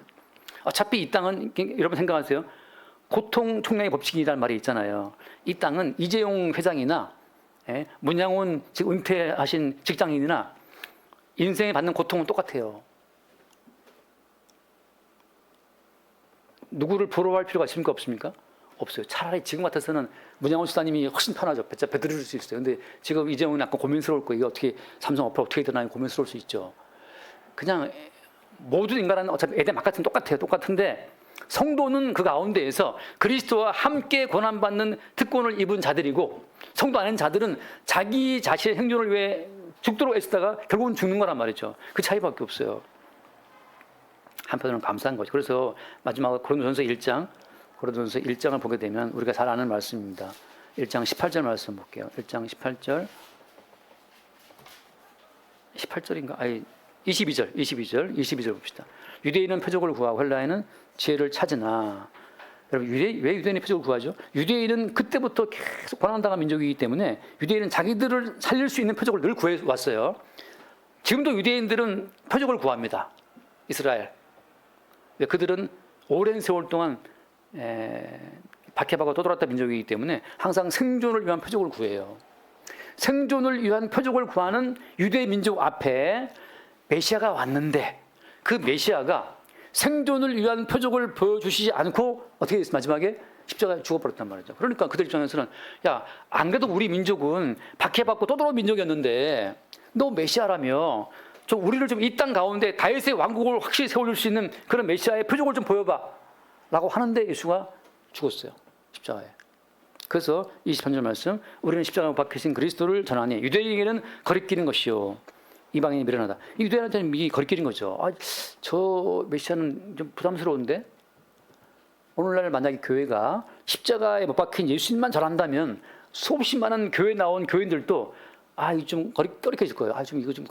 어차피 이 땅은 여러분 생각하세요. 고통 총량의 법칙이라는 말이 있잖아요. 이 땅은 이재용 회장이나 문양훈 지금 은퇴하신 직장인이나 인생에 받는 고통은 똑같아요. 누구를 부러워할 필요가 있습니까? 없습니까? 없어요. 차라리 지금 같아서는 문양훈 수사님이 훨씬 편하죠. 배들을 수 있어요. 근데 지금 이재용은 약간 고민스러울 거예요. 이게 어떻게 삼성 어플 어떻게 되나 고민스러울 수 있죠. 그냥 모든 인간은 어차피 에덴 바깥은 똑같아요. 똑같은데 성도는 그 가운데에서 그리스도와 함께 고난받는 특권을 입은 자들이고 성도 아닌 자들은 자기 자신의 생존을 위해 죽도록 애쓰다가 결국은 죽는 거란 말이죠. 그 차이밖에 없어요. 한편으로는 감사한 거죠. 그래서 마지막으로 고린도전서 1장을 보게 되면 우리가 잘 아는 말씀입니다. 1장 18절 말씀 볼게요. 1장 18절인가? 아니 22절 봅시다. 유대인은 표적을 구하고 헬라인은 지혜를 찾으나. 여러분 왜 유대인이 표적을 구하죠? 유대인은 그때부터 계속 고난당한 민족이기 때문에 유대인은 자기들을 살릴 수 있는 표적을 늘 구해왔어요. 지금도 유대인들은 표적을 구합니다. 이스라엘. 그들은 오랜 세월 동안 박해받고 떠돌았던 민족이기 때문에 항상 생존을 위한 표적을 구해요. 생존을 위한 표적을 구하는 유대 민족 앞에 메시아가 왔는데 그 메시아가 생존을 위한 표적을 보여주시지 않고 어떻게 됐어요? 마지막에 십자가에 죽어버렸단 말이죠. 그러니까 그들 입장에서는 안 그래도 우리 민족은 박해받고 떠돌아온 민족이었는데 너 메시아라며 우리를 좀 이 땅 가운데 다윗의 왕국을 확실히 세워줄 수 있는 그런 메시아의 표적을 좀 보여봐 라고 하는데 예수가 죽었어요. 십자가에. 그래서 23절 말씀, 우리는 십자가에 못 박히신 그리스도를 전하니 유대인에게는 거리끼는 것이요 이방인이 미련하다. 유대인한테는 이 거리끼는 거죠. 저 메시아는 좀 부담스러운데 오늘날 만약에 교회가 십자가에 못 박힌 예수님만 전한다면 수없이 많은 교회 나온 교인들도 이거 좀 꺼리켜질 거예요. 이거 좀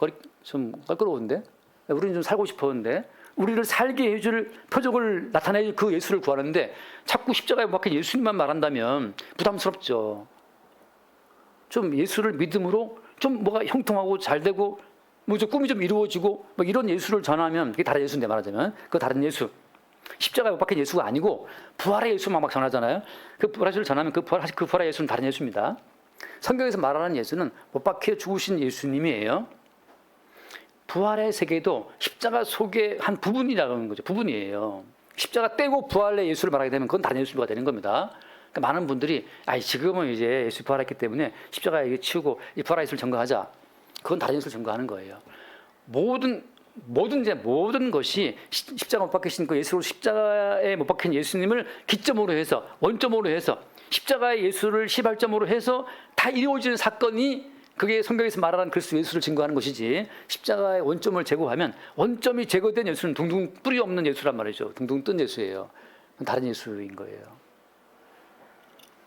껄끄러운데 우리는 좀 살고 싶었는데 우리를 살게 해줄 표적을 나타낼 그 예수를 구하는데 자꾸 십자가에 못 박힌 예수님만 말한다면 부담스럽죠. 좀 예수를 믿음으로 좀 뭐가 형통하고 잘 되고 좀 꿈이 좀 이루어지고 이런 예수를 전하면 그게 다른 예수인데 말하자면 그 다른 예수. 십자가에 못 박힌 예수가 아니고 부활의 예수만 막 전하잖아요. 그 부활의 예수를 전하면 그 부활의 예수는 다른 예수입니다. 성경에서 말하는 예수는 못 박혀 죽으신 예수님이에요. 부활의 세계도 십자가 속의 한 부분이라는 거죠. 부분이에요. 십자가 떼고 부활의 예수를 말하게 되면 그건 다른 예수가 되는 겁니다. 그러니까 많은 분들이 지금은 이제 예수 부활했기 때문에 십자가에 치우고 이 부활의 예수를 전거하자. 그건 다른 예수를 전거하는 거예요. 모든 것이 십자가 못 박히신 그 예수로 십자가에 못 박힌 예수님을 기점으로 해서 원점으로 해서 십자가의 예수를 시발점으로 해서 다 이루어지는 사건이 그게 성경에서 말하는 그리스도 예수를 증거하는 것이지 십자가의 원점을 제거하면 원점이 제거된 예수는 둥둥 뿌리 없는 예수란 말이죠. 둥둥 뜬 예수예요. 다른 예수인 거예요.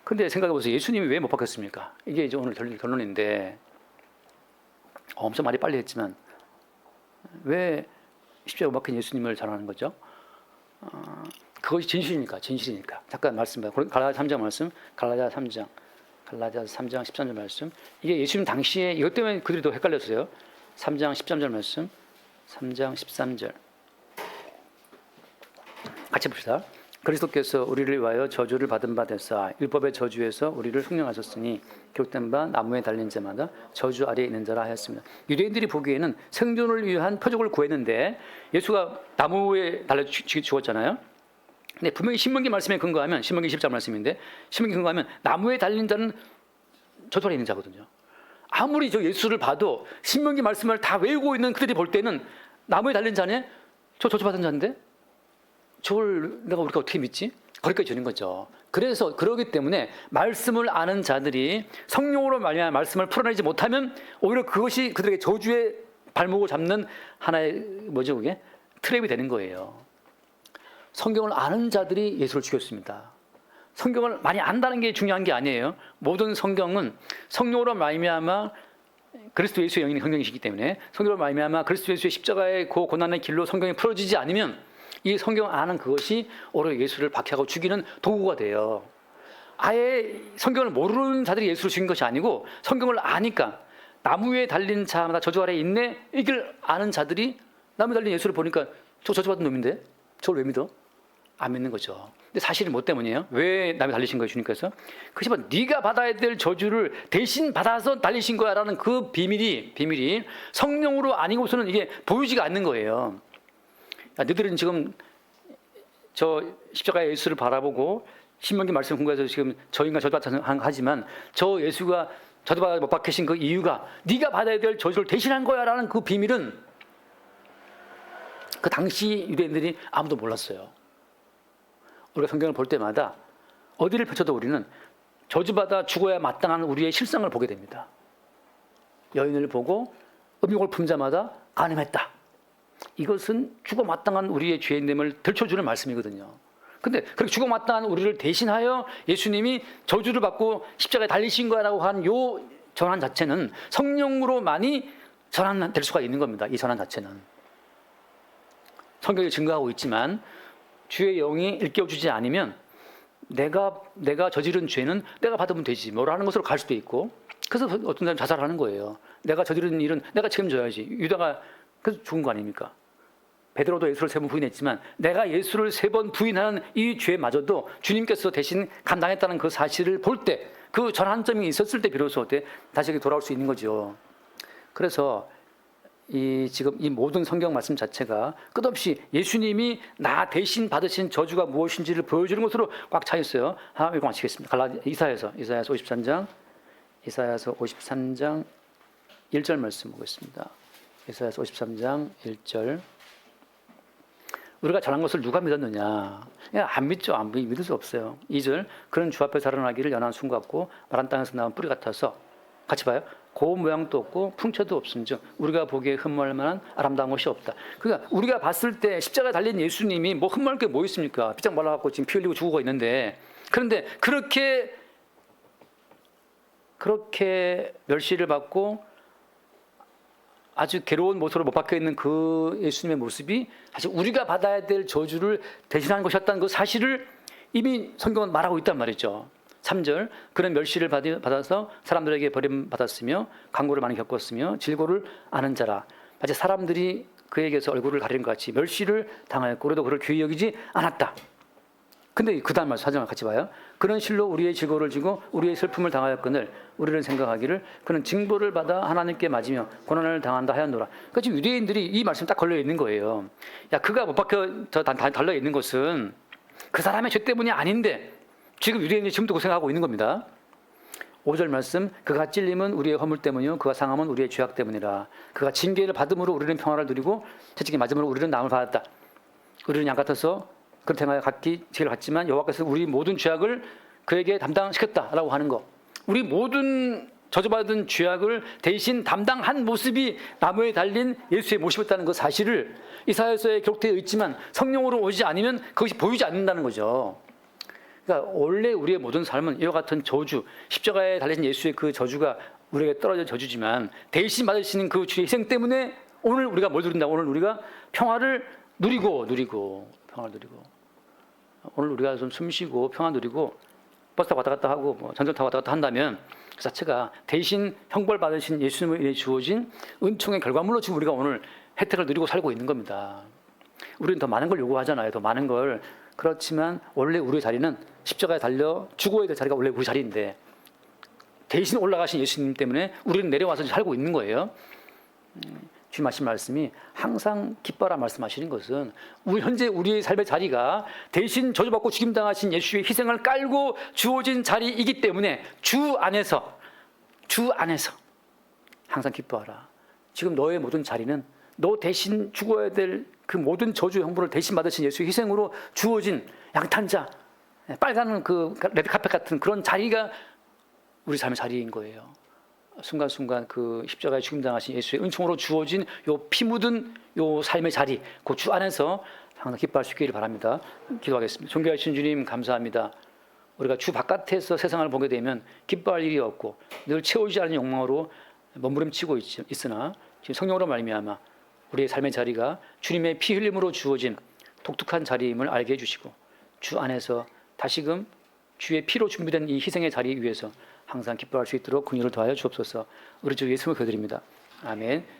근데 생각해보세요. 예수님이 왜 못 박혔습니까? 이게 이제 오늘 결론인데 엄청 말이 빨리 했지만 왜 십자가에 못 박힌 예수님을 전하는 거죠? 그것이 진실이니까. 잠깐 말씀 봐요. 갈라디아 3장 말씀. 갈라디아 3장 13절 말씀. 이게 예수님 당시에 이것 때문에 그들이 더 헷갈렸어요. 3장 13절 말씀. 3장 13절. 같이 봅시다. 그리스도께서 우리를 위하여 저주를 받은 바 되사 율법의 저주에서 우리를 흉령하셨으니 기록된 바 나무에 달린 자마다 저주 아래에 있는 자라 하였습니다. 유대인들이 보기에는 생존을 위한 표적을 구했는데 예수가 나무에 달려 죽었잖아요. 근데 분명히 신명기 말씀에 근거하면 신명기 10장 말씀인데 신명기 근거하면 나무에 달린 자는 저주 아래에 있는 자거든요. 아무리 저 예수를 봐도 신명기 말씀을 다 외우고 있는 그들이 볼 때는 나무에 달린 자네? 저 저주받은 자인데? 저걸 우리가 어떻게 믿지? 거기까지 되는 거죠. 그래서 그러기 때문에 말씀을 아는 자들이 성령으로 말미암아 말씀을 풀어내지 못하면 오히려 그것이 그들에게 저주의 발목을 잡는 하나의 그게? 트랩이 되는 거예요. 성경을 아는 자들이 예수를 죽였습니다. 성경을 많이 안다는 게 중요한 게 아니에요. 모든 성경은 성령으로 말미암아 그리스도 예수의 영이 성경이시기 때문에 성령으로 말미암아 그리스도 예수의 십자가의 그 고난의 길로 성경이 풀어지지 않으면 이 성경 아는 그것이 오히려 예수를 박해하고 죽이는 도구가 돼요. 아예 성경을 모르는 자들이 예수를 죽인 것이 아니고 성경을 아니까 나무 위에 달린 자마다 저주 아래에 있네 이걸 아는 자들이 나무 위에 달린 예수를 보니까 저 저주받은 놈인데 저걸 왜 믿어? 안 믿는 거죠. 근데 사실은 뭐 때문이에요? 왜 나무 위에 달리신 거예요 주님께서? 그렇지만 네가 받아야 될 저주를 대신 받아서 달리신 거야 라는 그 비밀이 성령으로 아니고서는 이게 보이지가 않는 거예요. 야, 너희들은 지금 저 십자가의 예수를 바라보고 신명기 말씀 공부해서 지금 저 인간 저주받자 하지만 저 예수가 저주받아 못 박히신 그 이유가 네가 받아야 될 저주를 대신한 거야 라는 그 비밀은 그 당시 유대인들이 아무도 몰랐어요. 우리가 성경을 볼 때마다 어디를 펼쳐도 우리는 저주받아 죽어야 마땅한 우리의 실상을 보게 됩니다. 여인을 보고 음욕을 품자마다 간음했다. 이것은 죽어 마땅한 우리의 죄인됨을 들춰주는 말씀이거든요. 근데 그렇게 죽어 마땅한 우리를 대신하여 예수님이 저주를 받고 십자가에 달리신 거라고 한 요 전환 자체는 성령으로만이 전환될 수가 있는 겁니다. 이 전환 자체는 성경이 증거하고 있지만 주의 영이 일깨워주지 않으면 내가 저지른 죄는 내가 받으면 되지 뭐라는 것으로 갈 수도 있고, 그래서 어떤 사람이 자살하는 거예요. 내가 저지른 일은 내가 책임져야지. 유다가 그래서 죽은 거 아닙니까? 베드로도 예수를 3번 부인했지만 내가 예수를 3번 부인하는 이 죄마저도 주님께서 대신 감당했다는 그 사실을 볼 때, 그 전환점이 있었을 때 비로소 다시 돌아올 수 있는 거죠. 그래서 지금 이 모든 성경 말씀 자체가 끝없이 예수님이 나 대신 받으신 저주가 무엇인지를 보여주는 것으로 꽉 차 있어요. 하나 읽고 마치겠습니다. 이사야서 53장 1절 말씀 보겠습니다. 이사야서 53장 1절. 우리가 전한 것을 누가 믿었느냐? 안 믿죠. 안 믿을 수 없어요. 2절. 그런 주 앞에 살아나기를 연한 순 같고 마른 땅에서 나온 뿌리 같아서, 같이 봐요. 고운 모양도 없고 풍채도 없음즉 우리가 보기에 흠모할 만한 아름다운 것이 없다. 그러니까 우리가 봤을 때 십자가에 달린 예수님이 뭐 흠모할 게 뭐 있습니까? 삐짝 말라갖고 지금 피 흘리고 죽고 있는데, 그런데 그렇게 멸시를 받고 아주 괴로운 모습으로 못 박혀 있는 그 예수님의 모습이 사실 우리가 받아야 될 저주를 대신한 것이었다는 그 사실을 이미 성경은 말하고 있단 말이죠. 3절. 그런 멸시를 받아서 사람들에게 버림받았으며 강고를 많이 겪었으며 질고를 아는 자라. 마치 사람들이 그에게서 얼굴을 가리는 것 같이 멸시를 당하였고 그래도 그를 귀히 여기지 않았다. 근데 그 다음 말 사정을 같이 봐요. 그런 실로 우리의 질고를 지고 우리의 슬픔을 당하였거늘 우리는 생각하기를 그는 징벌을 받아 하나님께 맞으며 고난을 당한다 하였노라. 그러니까 지금 유대인들이 이 말씀 딱 걸려 있는 거예요. 야, 그가 못 박혀 달려 있는 것은 그 사람의 죄 때문이 아닌데 지금 유대인이 지금도 고생하고 있는 겁니다. 5절 말씀. 그가 찔림은 우리의 허물 때문이요 그가 상함은 우리의 죄악 때문이라. 그가 징계를 받음으로 우리는 평화를 누리고 채찍에 맞음으로 우리는 나음을 받았다. 우리는 양 같아서 그렇게 행하여 각기 죄를 받지만 여호와께서 우리 모든 죄악을 그에게 담당시켰다라고 하는 거. 우리 모든 저주받은 죄악을 대신 담당한 모습이 나무에 달린 예수의 모습이었다는 그 사실을 이사야서에 기록되어 있지만 성령으로 오지 않으면 그것이 보이지 않는다는 거죠. 그러니까 원래 우리의 모든 삶은 이와 같은 저주, 십자가에 달린 예수의 그 저주가 우리에게 떨어진 저주지만 대신 받으시는 그 주의 희생 때문에 오늘 우리가 뭘 누린다? 오늘 우리가 평화를 누리고 평화를 누리고 오늘 우리가 좀 숨쉬고 평화 누리고 버스 타고 왔다 갔다 하고 전철 타고 왔다 갔다 한다면 그 자체가 대신 형벌 받으신 예수님에 주어진 은총의 결과물로 지금 우리가 오늘 혜택을 누리고 살고 있는 겁니다. 우리는 더 많은 걸 요구하잖아요. 더 많은 걸. 그렇지만 원래 우리의 자리는 십자가에 달려 죽어야 될 자리가 원래 우리 자리인데 대신 올라가신 예수님 때문에 우리는 내려와서 살고 있는 거예요. 주님 하신 말씀이 항상 기뻐라 말씀하시는 것은 현재 우리의 삶의 자리가 대신 저주받고 죽임당하신 예수의 희생을 깔고 주어진 자리이기 때문에 주 안에서 항상 기뻐하라. 지금 너의 모든 자리는 너 대신 죽어야 될 그 모든 저주 형벌을 대신 받으신 예수의 희생으로 주어진 양탄자, 빨간 그 레드카펫 같은 그런 자리가 우리 삶의 자리인 거예요. 순간순간 그 십자가에 죽임당하신 예수의 은총으로 주어진 요 피 묻은 요 삶의 자리, 그 주 안에서 항상 기뻐할 수 있기를 바랍니다. 기도하겠습니다. 존귀하신 주님 감사합니다. 우리가 주 바깥에서 세상을 보게 되면 기뻐할 일이 없고 늘 채우지 않은 욕망으로 몸부림치고 있으나 지금 성령으로 말미암아 우리의 삶의 자리가 주님의 피 흘림으로 주어진 독특한 자리임을 알게 해주시고 주 안에서 다시금 주의 피로 준비된 이 희생의 자리 위에서 항상 기뻐할 수 있도록 긍휼을 더하여 주옵소서. 우리 주 예수님을 기도드립니다. 아멘.